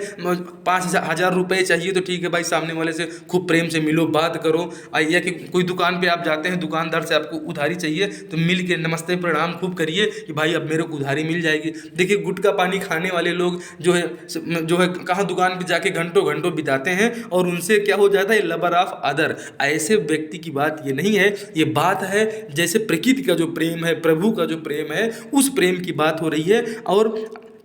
5,000 रुपये चाहिए तो ठीक है भाई सामने वाले से खूब प्रेम से मिलो, बात करो, या कि कोई दुकान पे आप जाते हैं, दुकानदार से आपको उधारी चाहिए तो मिल के नमस्ते प्रणाम खूब करिए कि भाई अब मेरे को उधारी मिल जाएगी। देखिए गुटखा पानी खाने वाले लोग जो है कहाँ दुकान पे जाके घंटों घंटों बिताते हैं और उनसे क्या हो जाता है, लवर ऑफ अदर। ऐसे व्यक्ति की बात ये नहीं है, ये बात है जैसे प्रकृति का जो प्रेम है, प्रभु का जो प्रेम है, उस प्रेम की बात हो रही है। और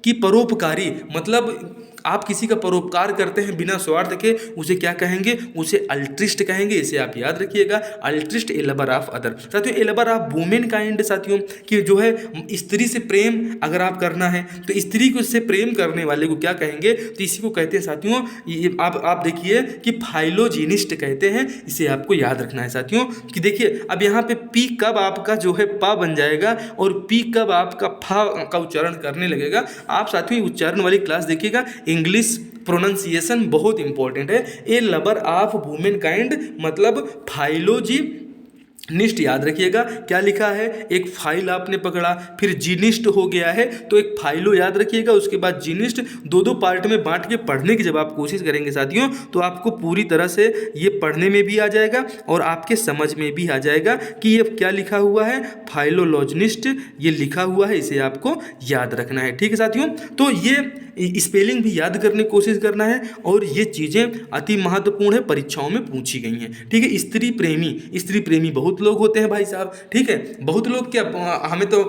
कि परोपकारी मतलब आप किसी का परोपकार करते हैं बिना स्वार्थ के, उसे क्या कहेंगे? उसे अल्ट्रिस्ट कहेंगे, इसे आप याद रखिएगा। अल्ट्रिस्ट, ए लवर ऑफ अदर। साथियों ए लवर ऑफ वुमेन काइंड, साथियों कि जो है स्त्री से प्रेम अगर आप करना है तो स्त्री को से प्रेम करने वाले को क्या कहेंगे? तो इसी को कहते हैं साथियों, ये आप देखिए कि फाइलोजिनिस्ट कहते हैं, इसे आपको याद रखना है साथियों। कि देखिए अब यहाँ पे पी कब आपका जो है पा बन जाएगा और पी कब आपका फा का उच्चारण करने लगेगा। आप साथियों उच्चारण वाली क्लास देखिएगा, इंग्लिश प्रोनाउंसिएशन बहुत इंपॉर्टेंट है। ए लवर ऑफ वुमेन काइंड मतलब फाइलोजी निष्ठ, याद रखिएगा क्या लिखा है, एक फाइल आपने पकड़ा, फिर जीनिस्ट हो गया है तो एक फाइलो याद रखिएगा, उसके बाद जीनिस्ट, दो पार्ट में बांट के पढ़ने की जब आप कोशिश करेंगे साथियों तो आपको पूरी तरह से ये पढ़ने में भी आ जाएगा और आपके समझ में भी आ जाएगा कि ये क्या लिखा हुआ है, फाइलोलॉजिनिस्ट ये लिखा हुआ है, इसे आपको याद रखना है। ठीक है साथियों, तो ये स्पेलिंग भी याद करने की कोशिश करना है और ये चीज़ें अति महत्वपूर्ण है, परीक्षाओं में पूछी गई हैं। ठीक है, स्त्री प्रेमी बहुत लोग होते हैं भाई साहब। ठीक है, बहुत लोग क्या, हमें तो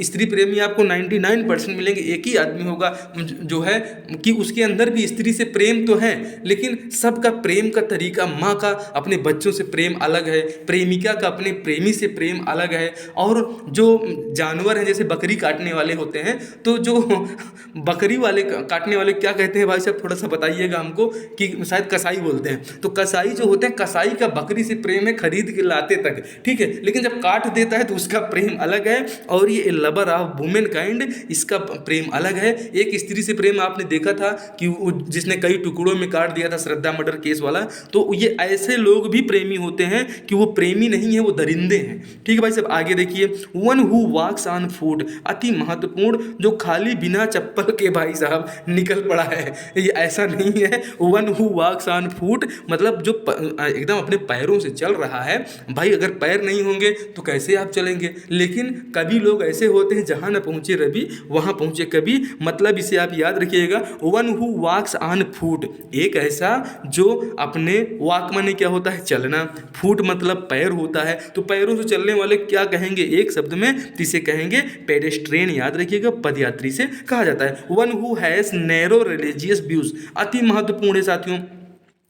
स्त्री प्रेमी आपको 99% मिलेंगे, एक ही आदमी होगा जो है कि उसके अंदर भी स्त्री से प्रेम तो है, लेकिन सबका प्रेम का तरीका, माँ का अपने बच्चों से प्रेम अलग है, प्रेमिका का अपने प्रेमी से प्रेम अलग है। और जो जानवर हैं जैसे बकरी काटने वाले होते हैं, तो जो बकरी वाले काटने वाले क्या कहते हैं भाई साहब, थोड़ा सा बताइएगा हमको, कि शायद कसाई बोलते हैं। तो कसाई जो होते हैं, कसाई का बकरी से प्रेम है खरीद के लाते तक, ठीक है, लेकिन जब काट देता है तो उसका प्रेम अलग है। और ये लवर ऑफ वुमेन काइंड, इसका प्रेम अलग है। एक स्त्री से प्रेम आपने देखा था कि वो जिसने कई टुकड़ों में काट दिया था, श्रद्धा मर्डर केस वाला, तो ये ऐसे लोग भी प्रेमी होते हैं कि वो प्रेमी नहीं है, वो दरिंदे हैं। ठीक है भाई साहब, आगे देखिए, one who walks on foot, अति महत्वपूर्ण, जो खाली बिना चप्पल के भाई साहब साहब निकल पड़ा है। ये ऐसा नहीं है। One who walks on foot मतलब जो एकदम अपने पैरों से चल रहा है। भाई अगर पैर नहीं होंगे तो कैसे आप चलेंगे। लेकिन कभी लोग ऐसे होते हैं जहाँ न पहुँचे रवि वहाँ पहुँचे कभी। मतलब इसे आप याद रखिएगा, one who walks on foot, एक ऐसा जो अपने वॉक माने क्या होता है चलना, फूट मतलब पैर होता है, तो पैरों से चलने वाले क्या कहेंगे एक शब्द में, तो इसे कहेंगे पेडेस्ट्रियन। याद रखिएगा, पदयात्री से कहा जाता है। One who has narrow religious views, अति महत्वपूर्ण है साथियों।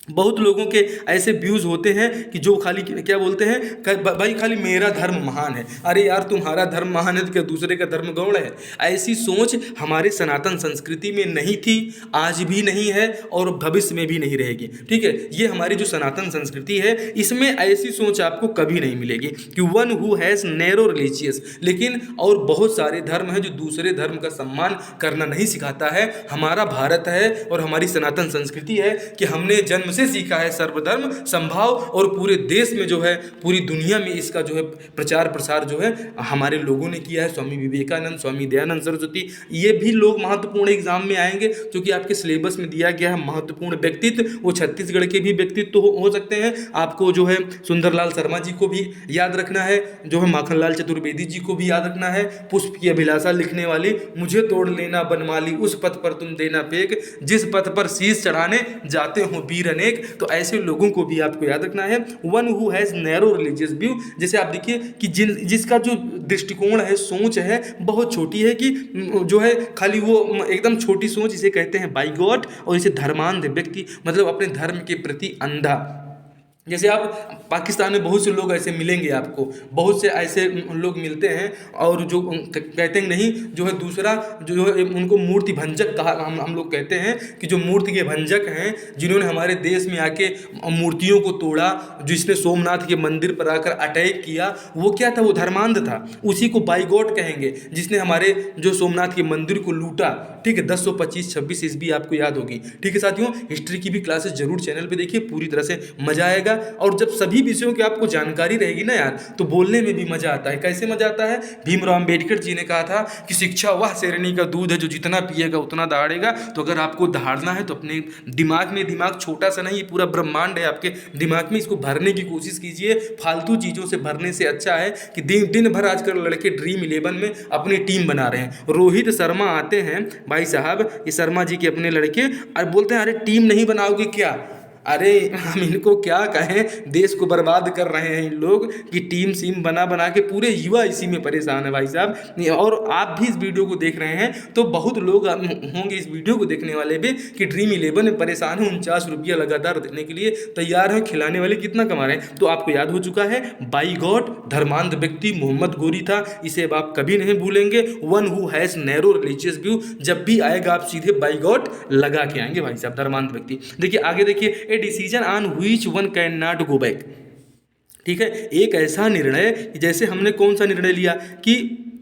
बहुत लोगों के ऐसे व्यूज़ होते हैं कि जो खाली क्या बोलते हैं, भाई खाली मेरा धर्म महान है। अरे यार तुम्हारा धर्म महान है तो क्या दूसरे का धर्म गौण है। ऐसी सोच हमारे सनातन संस्कृति में नहीं थी, आज भी नहीं है और भविष्य में भी नहीं रहेगी। ठीक है, ये हमारी जो सनातन संस्कृति है इसमें ऐसी सोच आपको कभी नहीं मिलेगी कि one who has narrow religious. लेकिन और बहुत सारे धर्म हैं जो दूसरे धर्म का सम्मान करना नहीं सिखाता है। हमारा भारत है और हमारी सनातन संस्कृति है कि हमने जन्म से सीखा है सर्वधर्म समभाव, और पूरे देश में जो है, पूरी दुनिया में इसका जो है प्रचार प्रसार जो है हमारे लोगों ने किया है। स्वामी विवेकानंद, स्वामी दयानंद सरस्वती, ये भी लोग महत्वपूर्ण एग्जाम में आएंगे जो कि आपके सिलेबस में दिया गया है। महत्वपूर्ण व्यक्तित्व, वो छत्तीसगढ़ के भी व्यक्तित्व तो हो सकते हैं। आपको जो है सुंदरलाल शर्मा जी को भी याद रखना है, जो है माखनलाल चतुर्वेदी जी को भी याद रखना है। पुष्प की अभिलाषा लिखने वाली, मुझे तोड़ लेना बनमाली उस पथ पर तुम देना फेंक, जिस पथ पर शीश चढ़ाने जाते हो वीर अनेक। तो ऐसे लोगों को भी आपको याद रखना है। One who has narrow religious view, जैसे आप देखिए कि जिसका जो दृष्टिकोण है, सोच है, बहुत छोटी है, कि जो है खाली वो एकदम छोटी सोच, इसे कहते हैं बाइगॉट। और इसे धर्मांध व्यक्ति मतलब अपने धर्म के प्रति अंधा। जैसे आप पाकिस्तान में बहुत से लोग ऐसे मिलेंगे, आपको बहुत से ऐसे लोग मिलते हैं और जो कहते हैं नहीं, जो है दूसरा जो है उनको मूर्ति भंजक कहा, हम लोग कहते हैं कि जो मूर्ति के भंजक हैं, जिन्होंने हमारे देश में आके मूर्तियों को तोड़ा, जिसने सोमनाथ के मंदिर पर आकर अटैक किया, वो क्या था, वो धर्मांध था। उसी को बाइगॉट कहेंगे, जिसने हमारे जो सोमनाथ के मंदिर को लूटा। ठीक है, 1025-26 ईस्वी आपको याद होगी। ठीक है साथियों, हिस्ट्री की भी क्लासेस जरूर चैनल पे देखिए, पूरी तरह से मजा आएगा। और जब सभी विषयों की आपको जानकारी रहेगी ना यार, तो बोलने में भी मजा आता है। कैसे मजा आता है, भीमराव अंबेडकर जी ने कहा था कि शिक्षा वह शेरनी का दूध है जो जितना पिएगा उतना दहाड़ेगा। तो अगर आपको दहाड़ना है तो अपने दिमाग में, दिमाग छोटा सा नहीं, ये पूरा ब्रह्मांड है आपके दिमाग में, इसको भरने की कोशिश कीजिए। फालतू चीज़ों से भरने से अच्छा है कि दिन भर आजकल लड़के ड्रीम 11 में अपनी टीम बना रहे हैं। रोहित शर्मा आते हैं भाई साहब, ये शर्मा जी के अपने लड़के, और बोलते हैं अरे टीम नहीं बनाओगे क्या। अरे हम इनको क्या कहें, देश को बर्बाद कर रहे हैं इन लोग कि टीम सीम बना बना के पूरे युवा इसी में परेशान है भाई साहब। और आप भी इस वीडियो को देख रहे हैं तो बहुत लोग होंगे इस वीडियो को देखने वाले भी कि ड्रीम 11 में परेशान है, 49 रुपया लगातार देने के लिए तैयार हैं, खिलाने वाले कितना कमा रहे हैं। तो आपको याद हो चुका है, बाई गॉड धर्मांध व्यक्ति मोहम्मद गोरी था, इसे अब आप कभी नहीं भूलेंगे। One who has narrow religious view, जब भी आएगा आप सीधे बाई गॉड लगा के आएंगे भाई साहब, धर्मांध व्यक्ति। देखिए आगे देखिए, a decision on which one can not go back. ठीक है, एक ऐसा निर्णय, जैसे हमने कौन सा निर्णय लिया कि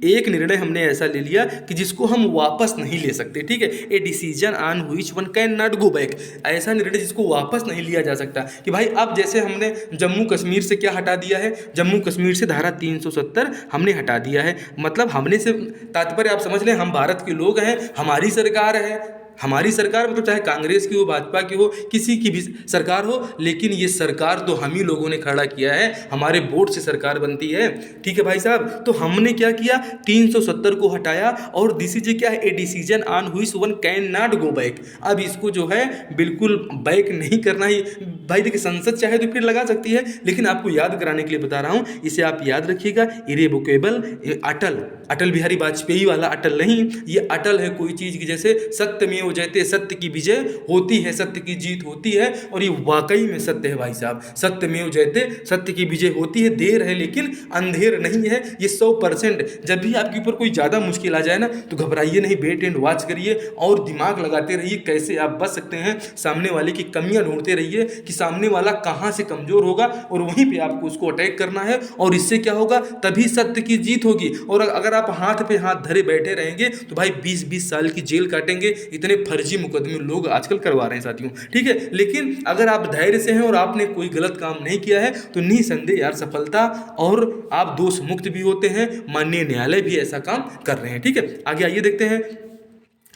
एक निर्णय हमने ऐसा ले लिया कि जिसको हम वापस नहीं ले सकते। ठीक है, a decision on which one can not go back, ऐसा निर्णय जिसको वापस नहीं लिया जा सकता। कि भाई अब जैसे हमने जम्मू कश्मीर से क्या हटा दिया है, जम्मू कश्मीर से धारा 370 हमने हटा दिया है। मतलब हमने से तात्पर्य आप समझ लें, हम भारत के लोग हैं, हमारी सरकार है, हमारी सरकार मतलब चाहे कांग्रेस की हो, भाजपा की हो, किसी की भी सरकार हो, लेकिन ये सरकार तो हम ही लोगों ने खड़ा किया है, हमारे वोट से सरकार बनती है। ठीक है भाई साहब, तो हमने क्या किया, 370 को हटाया और दिस इज क्या है, a decision on which one can not go back. अब इसको जो है बिल्कुल बैक नहीं करना ही भाई। देखिए संसद चाहे तो फिर लगा सकती है, लेकिन आपको याद कराने के लिए बता रहा हूँ, इसे आप याद रखिएगा। इरेवोकेबल, अटल, अटल बिहारी वाजपेयी वाला अटल नहीं, ये अटल है कोई चीज़ की, जैसे सत्य में जयते, सत्य की विजय होती है, सत्य की जीत होती है। और ये वाकई में सत्य है भाई साहब, सत्य में जयते, सत्य की विजय होती है। देर है लेकिन अंधेर नहीं है, ये 100%। जब भी आपके ऊपर कोई ज़्यादा मुश्किल आ जाए ना, तो घबराइए नहीं, वेट एंड वॉच करिए और दिमाग लगाते रहिए कैसे आप बच सकते हैं। सामने वाले की कमियां ढूंढते रहिए कि सामने वाला कहाँ से कमज़ोर होगा और वहीं पर आपको उसको अटैक करना है। और इससे क्या होगा, तभी सत्य की जीत होगी। और अगर आप हाथ पे हाथ धरे बैठे रहेंगे तो भाई 20-20 साल की जेल काटेंगे। इतने फर्जी मुकदमे लोग आजकल करवा रहे हैं साथियों। ठीक है, लेकिन अगर आप धैर्य से हैं और आपने कोई गलत काम नहीं किया है तो निसंदेह यार सफलता, और आप दोष मुक्त भी होते हैं। माननीय न्यायालय भी ऐसा काम कर रहे हैं। ठीक है, आगे आइए देखते हैं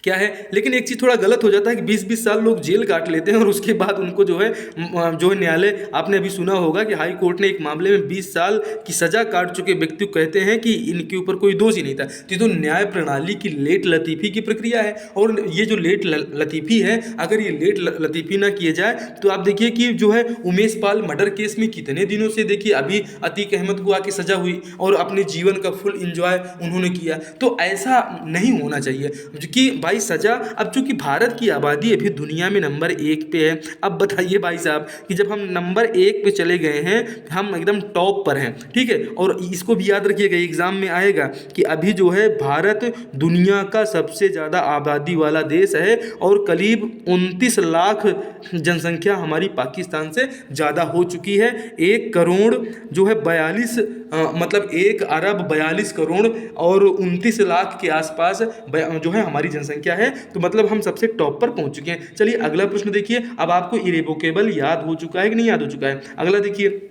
क्या है। लेकिन एक चीज़ थोड़ा गलत हो जाता है कि 20-20 साल लोग जेल काट लेते हैं और उसके बाद उनको जो है न्यायालय, आपने अभी सुना होगा कि हाई कोर्ट ने एक मामले में 20 साल की सज़ा काट चुके व्यक्ति को कहते हैं कि इनके ऊपर कोई दोष ही नहीं था। तो ये तो न्याय प्रणाली की लेट लतीफ़ी की प्रक्रिया है। और ये जो लेट लतीफ़ी है, अगर ये लेट लतीफ़ी ना किए जाए तो आप देखिए कि जो है उमेश पाल मर्डर केस में कितने दिनों से देखिए अभी अतीक अहमद को आके सज़ा हुई और अपने जीवन का फुल इंजॉय उन्होंने किया। तो ऐसा नहीं होना चाहिए कि भाई सज़ा, अब चूंकि भारत की आबादी अभी दुनिया में नंबर 1 पे है। अब बताइए भाई साहब कि जब हम नंबर 1 पे चले गए हैं, हम एकदम टॉप पर हैं, ठीक है। और इसको भी याद रखिएगा, एग्जाम में आएगा कि अभी जो है भारत दुनिया का सबसे ज़्यादा आबादी वाला देश है और करीब 29 लाख जनसंख्या हमारी पाकिस्तान से ज़्यादा हो चुकी है। 1 करोड़ जो है 42 मतलब 1 अरब 42 करोड़ और 29 लाख के आसपास जो है हमारी जनसंख्या है। तो मतलब हम सबसे टॉप पर पहुंच चुके हैं। चलिए अगला प्रश्न देखिए। अब आपको इरेवोकेबल याद हो चुका है कि नहीं याद हो चुका है? अगला देखिए,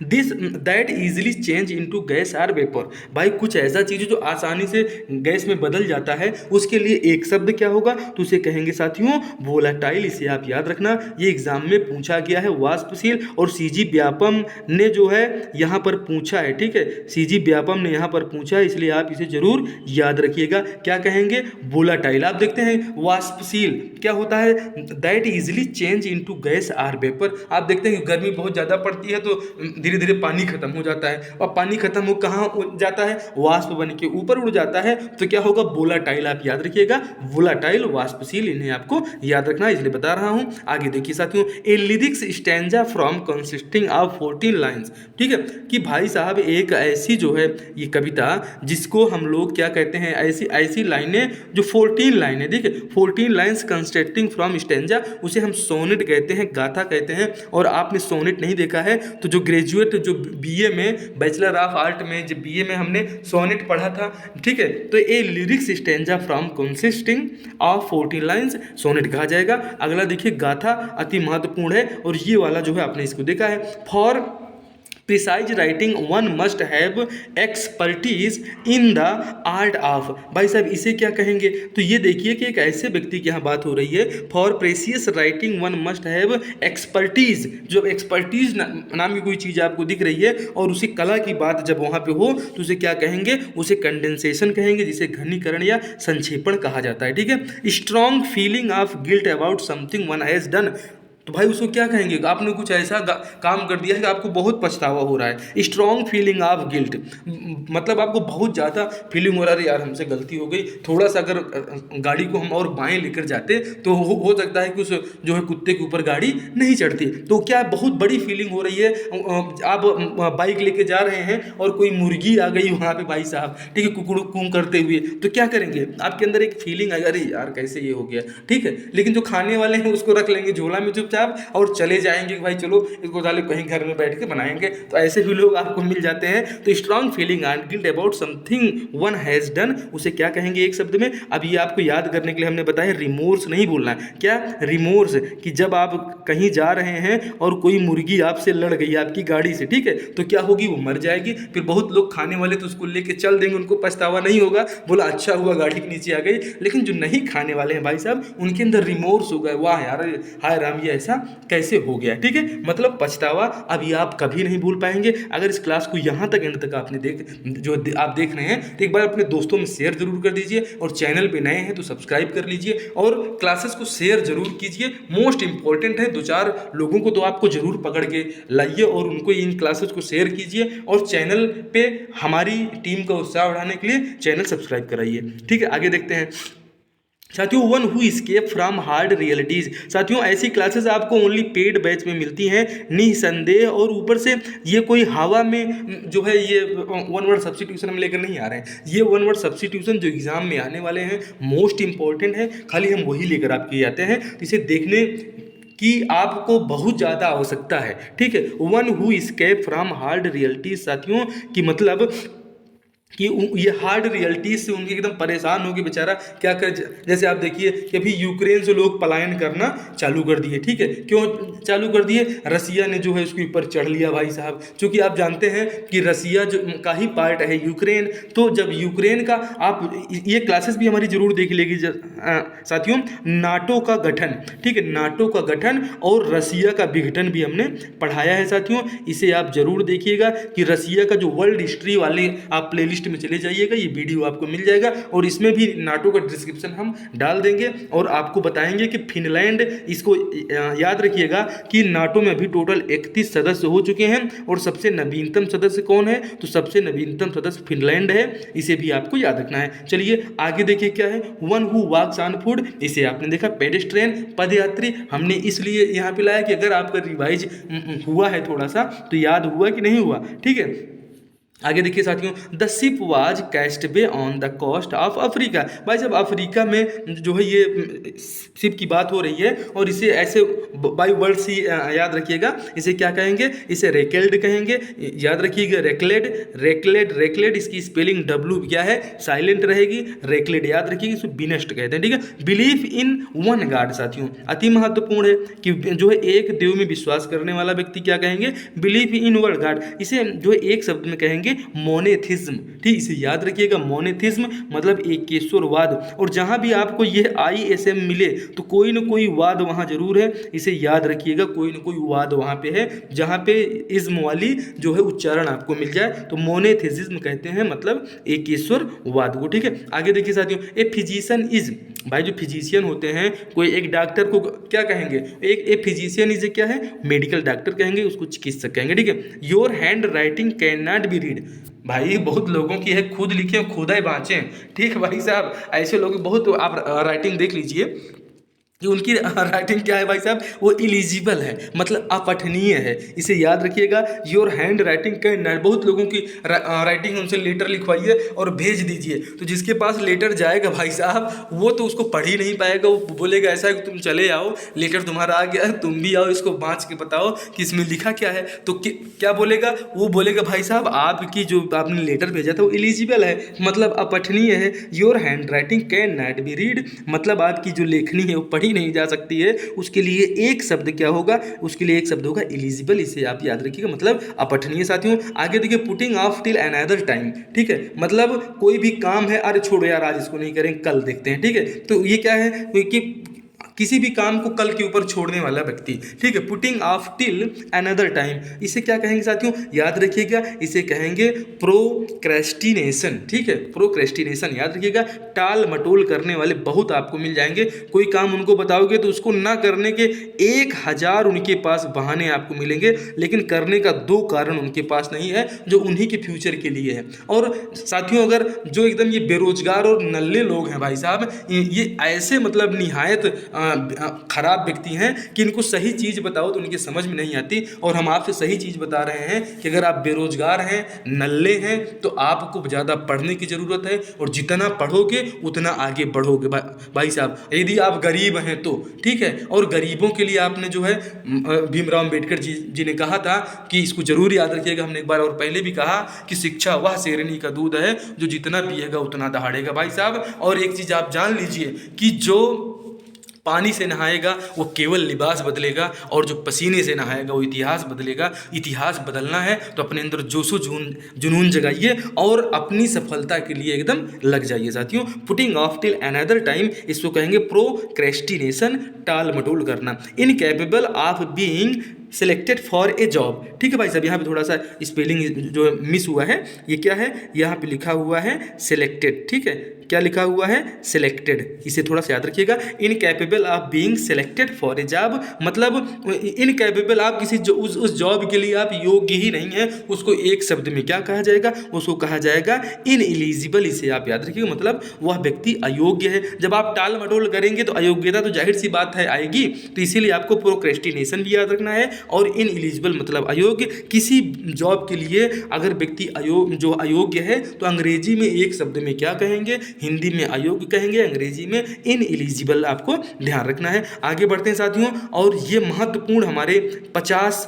this that easily change into gas or vapour. भाई कुछ ऐसा चीज़ जो आसानी से गैस में बदल जाता है, उसके लिए एक शब्द क्या होगा? तो उसे कहेंगे साथियों वोलाटाइल। इसे आप याद रखना, ये एग्जाम में पूछा गया है, वाष्पशील। और सीजी व्यापम ने जो है यहाँ पर पूछा है, ठीक है, सीजी व्यापम ने यहाँ पर पूछा है, इसलिए आप इसे जरूर याद रखिएगा। क्या कहेंगे? वोलाटाइल। आप देखते हैं वाष्पशील क्या होता है? That easily change into gas or vapour. आप देखते हैं कि गर्मी बहुत ज़्यादा पड़ती है तो धीरे धीरे पानी खत्म हो जाता है, और पानी खत्म हो कहाँ जाता है? वाष्प बन के ऊपर उड़ जाता है। तो क्या होगा? वोलाटाइल। आप याद रखिएगा, वोलाटाइल, वाष्पशील, इन्हें आपको याद रखना है, इसलिए बता रहा हूं। आगे देखिए साथियों, a lyrics stanza from consisting of 14 lines. ठीक है, कि भाई साहब एक ऐसी जो है ये कविता जिसको हम लोग क्या कहते हैं, ऐसी ऐसी लाइनें जो 14 लाइनें, देखिए 14 लाइन्स कंसिस्टिंग फ्रॉम स्टैंजा, उसे हम सोनेट कहते हैं, गाथा कहते हैं। और आपने सोनेट नहीं देखा है तो जो ग्रेजुएट जो बीए में, बैचलर ऑफ आर्ट में जो बीए में हमने सोनेट पढ़ा था, ठीक है, तो a lyrics stanza from consisting of 14 lines sonnet कहा जाएगा। अगला देखिए, गाथा अति महत्वपूर्ण है और ये वाला जो है आपने इसको देखा है। For precise writing one must have expertise in the art of. भाई साहब इसे क्या कहेंगे? तो ये देखिए कि एक ऐसे व्यक्ति की यहाँ बात हो रही है, for precious writing one must have expertise. जो एक्सपर्टीज नाम की कोई चीज़ आपको दिख रही है और उसी कला की बात जब वहाँ पे हो तो उसे क्या कहेंगे? उसे कंडेंसेशन कहेंगे, जिसे घनीकरण या संक्षेपण कहा जाता है। ठीक है, strong feeling of guilt about something one has done. तो भाई उसको क्या कहेंगे? आपने कुछ ऐसा काम कर दिया है कि आपको बहुत पछतावा हो रहा है। स्ट्रॉन्ग फीलिंग ऑफ गिल्ट, मतलब आपको बहुत ज़्यादा फीलिंग हो रहा है, यार हमसे गलती हो गई, थोड़ा सा अगर गाड़ी को हम और बाएं लेकर जाते तो हो सकता है कि उस जो है कुत्ते के ऊपर गाड़ी नहीं चढ़ती। तो क्या बहुत बड़ी फीलिंग हो रही है, आप बाइक लेके जा रहे हैं और कोई मुर्गी आ गई वहाँ पे भाई साहब, ठीक है, कुकड़ू कूं करते हुए, तो क्या करेंगे? आपके अंदर एक फीलिंग आई, अरे यार कैसे ये हो गया, ठीक है। लेकिन जो खाने वाले हैं उसको रख लेंगे झोला में चुपचाप और चले जाएंगे कि भाई चलो इसको डाले कहीं घर में बैठ के बनाएंगे। तो ऐसे भी लोग आपको मिल जाते हैं। तो strong feeling and guilt about something one has done, उसे क्या कहेंगे एक शब्द में? अब ये आपको याद करने के लिए हमने बताया रिमोर्स नहीं बोलना है। क्या? रिमोर्स, कि जब आप कहीं जा रहे हैं और कोई मुर्गी आपसे लड़ गई आपकी गाड़ी से, ठीक है, तो क्या होगी? वो मर जाएगी। फिर बहुत लोग खाने वाले तो उसको लेके चल देंगे, उनको पछतावा नहीं होगा, बोला अच्छा हुआ गाड़ी के नीचे आ गई। लेकिन जो नहीं खाने वाले हैं भाई साहब, उनके अंदर रिमोर्स होगा, वाह यार हाय राम ये ऐसा कैसे हो गया, ठीक है, मतलब पछतावा। अब ये आप कभी नहीं भूल पाएंगे। अगर इस क्लास को यहाँ तक एंड तक आपने आप देख रहे हैं तो एक बार अपने दोस्तों में शेयर जरूर कर दीजिए, और चैनल पे नए हैं तो सब्सक्राइब कर लीजिए और क्लासेस को शेयर जरूर कीजिए। मोस्ट इंपॉर्टेंट है, 2-4 लोगों को तो आपको जरूर पकड़ के लाइए और उनको इन क्लासेस को शेयर कीजिए, और चैनल पे हमारी टीम का उत्साह बढ़ाने के लिए चैनल सब्सक्राइब कराइए। ठीक है, आगे देखते हैं साथियों, one who escape from hard realities. साथियों ऐसी क्लासेस आपको ओनली पेड बैच में मिलती हैं निसंदेह, और ऊपर से ये कोई हवा में जो है ये वन वर्ड सब्स्टिट्यूशन हम लेकर नहीं आ रहे हैं। ये वन वर्ड सब्स्टिट्यूशन जो एग्जाम में आने वाले हैं मोस्ट इंपॉर्टेंट है, खाली हम वही लेकर आपके आते हैं। तो इसे देखने कि आपको बहुत ज़्यादा आवश्यकता है। ठीक है, one who escape from hard realities साथियों, कि मतलब कि ये हार्ड रियलिटीज से उनके एकदम परेशान हो के बेचारा क्या कर, जैसे आप देखिए कि अभी यूक्रेन से लोग पलायन करना चालू कर दिए, ठीक है, क्यों चालू कर दिए, रसिया ने जो है उसके ऊपर चढ़ लिया भाई साहब, क्योंकि आप जानते हैं कि रसिया जो का ही पार्ट है यूक्रेन। तो जब यूक्रेन का, आप ये क्लासेस भी हमारी जरूर देख लेगी साथियों, नाटो का गठन, ठीक है, नाटो का गठन और रसिया का विघटन भी हमने पढ़ाया है साथियों, इसे आप जरूर देखिएगा कि रसिया का जो वर्ल्ड हिस्ट्री वाले आप प्लेलिस्ट में चले जाइएगा, ये वीडियो आपको मिल जाएगा और इसमें भी नाटो का डिस्क्रिप्शन हम डाल देंगे और आपको बताएंगे कि फिनलैंड, इसको याद रखिएगा कि नाटो में अभी टोटल 31 सदस्य हो चुके हैं और सबसे नवीनतम सदस्य कौन है, तो सबसे नवीनतम सदस्य फिनलैंड है, इसे भी आपको याद रखना है। चलिए आगे देखिए क्या है, one who walks on foot, इसे आपने देखा, पेडेस्ट्रियन पदयात्री, हमने इसलिए यहाँ पे लाया कि अगर आपका रिवाइज हुआ है थोड़ा सा तो याद हुआ कि नहीं हुआ, ठीक है। आगे देखिए साथियों, the ship was cast away on the coast of Africa, भाई जब अफ्रीका में जो है ये शिप की बात हो रही है और इसे ऐसे बाई वर्ड सी याद रखिएगा, इसे क्या कहेंगे, इसे रेकेल्ड कहेंगे, याद रखिएगा, रेकलेड रेकलेड रेकलेड, इसकी स्पेलिंग डब्ल्यू क्या है, साइलेंट रहेगी, रेकलेड याद रखिएगा, इसको बिनेस्ट कहते हैं, ठीक है। बिलीफ इन वन गॉड साथियों अति महत्वपूर्ण है कि जो है एक देव में विश्वास करने वाला व्यक्ति क्या कहेंगे, बिलीफ इन वन गॉड, इसे जो है एक शब्द में कहेंगे मोनेथिज्म, ठीक, इसे याद रखिएगा, मोनेथिज्म मतलब एकेश्वरवाद। और जहां भी आपको यह ISM मिले तो कोई ना कोई वाद वहां जरूर है, इसे याद रखिएगा, कोई ना कोई वाद वहां पे है जहां पे इज्म वाली जो है उच्चारण आपको मिल जाए तो मोनेथिज्म कहते हैं, मतलब एकेश्वरवाद को, ठीक है। आगे देखिए साथियों, ए फिजिशियन इज, भाई जो फिजिशियन होते हैं, कोई एक डॉक्टर को क्या कहेंगे, एक फिजिशियन इज क्या है, मेडिकल डॉक्टर कहेंगे, उसको चिकित्सक कहेंगे, ठीक है। Your hand writing can not be read, भाई बहुत लोगों की है खुद लिखे खुदा ही बाँचे, ठीक है भाई साहब, ऐसे लोग बहुत, आप राइटिंग देख लीजिए कि उनकी राइटिंग क्या है भाई साहब, वो इलिजिबल है, मतलब अपठनीय है, इसे याद रखिएगा। Your hand writing can not, बहुत लोगों की राइटिंग, उनसे लेटर लिखवाइए और भेज दीजिए, तो जिसके पास लेटर जाएगा भाई साहब वो तो उसको पढ़ ही नहीं पाएगा, वो बोलेगा ऐसा है कि तुम चले आओ, लेटर तुम्हारा आ गया है, तुम भी आओ, इसको बाँच के बताओ कि इसमें लिखा क्या है, तो क्या बोलेगा, वो बोलेगा भाई साहब आपकी जो आपने लेटर भेजा था वो इलिजिबल है, मतलब अपठनीय है। Your hand writing can not be read, मतलब आपकी जो लेखनी है वो पढ़ी नहीं जा सकती है, उसके लिए एक शब्द क्या होगा, उसके लिए एक शब्द होगा इलिजिबल, इसे आप याद रखिएगा, मतलब अपठनीय साथियों। आगे देखिए, putting of till another time, ठीक है, मतलब कोई भी काम है, अरे छोड़ो यार आज इसको नहीं करेंगे कल देखते हैं, ठीक है, तो ये क्या है कि किसी भी काम को कल के ऊपर छोड़ने वाला व्यक्ति, ठीक है। Putting of till another time, इसे क्या कहेंगे साथियों, याद रखिएगा, इसे कहेंगे प्रोक्रेस्टिनेशन, ठीक है, प्रोक्रेस्टिनेशन याद रखिएगा। टाल मटोल करने वाले बहुत आपको मिल जाएंगे, कोई काम उनको बताओगे तो उसको ना करने के 1000 उनके पास बहाने आपको मिलेंगे, लेकिन करने का 2 कारण उनके पास नहीं है जो उन्हीं के फ्यूचर के लिए है। और साथियों अगर जो एकदम ये बेरोजगार और नल्ले लोग हैं भाई साहब, ये ऐसे मतलब निहायत खराब व्यक्ति हैं कि इनको सही चीज़ बताओ तो उनकी समझ में नहीं आती, और हम आपसे सही चीज़ बता रहे हैं कि अगर आप बेरोजगार हैं, नल्ले हैं, तो आपको ज़्यादा पढ़ने की ज़रूरत है, और जितना पढ़ोगे उतना आगे बढ़ोगे भाई साहब। यदि आप गरीब हैं तो ठीक है, और गरीबों के लिए आपने जो है भीमराव अम्बेडकर जी ने कहा था कि इसको जरूर याद रखिएगा, हमने एक बार और पहले भी कहा कि शिक्षा वह शेरनी का दूध है जो जितना पिएगा उतना दहाड़ेगा भाई साहब। और एक चीज़ आप जान लीजिए कि जो पानी से नहाएगा वो केवल लिबास बदलेगा, और जो पसीने से नहाएगा वो इतिहास बदलेगा। इतिहास बदलना है तो अपने अंदर जोशो जुनून जगाइए और अपनी सफलता के लिए एकदम लग जाइए साथियों। Putting of till another time, इसको कहेंगे प्रोक्रेस्टिनेशन, टाल मटोल करना। Incapable of being selected for a job, ठीक है भाई साहब, यहाँ पे थोड़ा सा स्पेलिंग जो मिस हुआ है, ये क्या है, यहाँ पे लिखा हुआ है सिलेक्टेड, ठीक है, क्या लिखा हुआ है, सिलेक्टेड, इसे थोड़ा सा याद रखिएगा। Incapable of being selected for a job, मतलब इनकैपेबल, आप किसी उस जॉब के लिए आप योग्य ही नहीं है, उसको एक शब्द में क्या कहा जाएगा, उसको कहा जाएगा इनएलिजिबल, इसे आप याद रखिएगा, मतलब वह व्यक्ति अयोग्य है। जब आप टाल मटोल करेंगे तो अयोग्यता तो जाहिर सी बात है आएगी, तो इसीलिए आपको प्रोक्रेस्टिनेशन भी याद रखना है, और इनएलिजिबल मतलब अयोग्य। किसी जॉब के लिए अगर व्यक्ति अयोग्य है तो अंग्रेजी में एक शब्द में क्या कहेंगे, हिंदी में अयोग्य कहेंगे, अंग्रेजी में इनएलिजिबल, आपको ध्यान रखना है। आगे बढ़ते हैं साथियों, और ये महत्वपूर्ण हमारे 50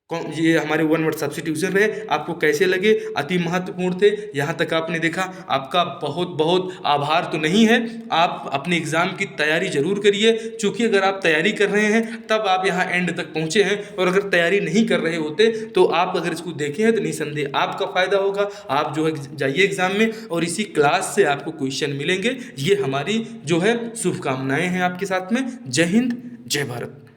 ये हमारे वन वर्ड सब्स्टिट्यूशन रहे, आपको कैसे लगे, अति महत्वपूर्ण थे। यहाँ तक आपने देखा, आपका बहुत बहुत आभार तो नहीं है, आप अपने एग्ज़ाम की तैयारी जरूर करिए। चूँकि अगर आप तैयारी कर रहे हैं तब आप यहाँ एंड तक पहुँचे हैं, और अगर तैयारी नहीं कर रहे होते तो आप अगर इसको देखे हैं तो निसंदेह आपका फ़ायदा होगा। आप जो है जाइए एग्ज़ाम में और इसी क्लास से आपको क्वेश्चन मिलेंगे। ये हमारी जो है शुभकामनाएँ हैं आपके साथ में। जय हिंद, जय भारत।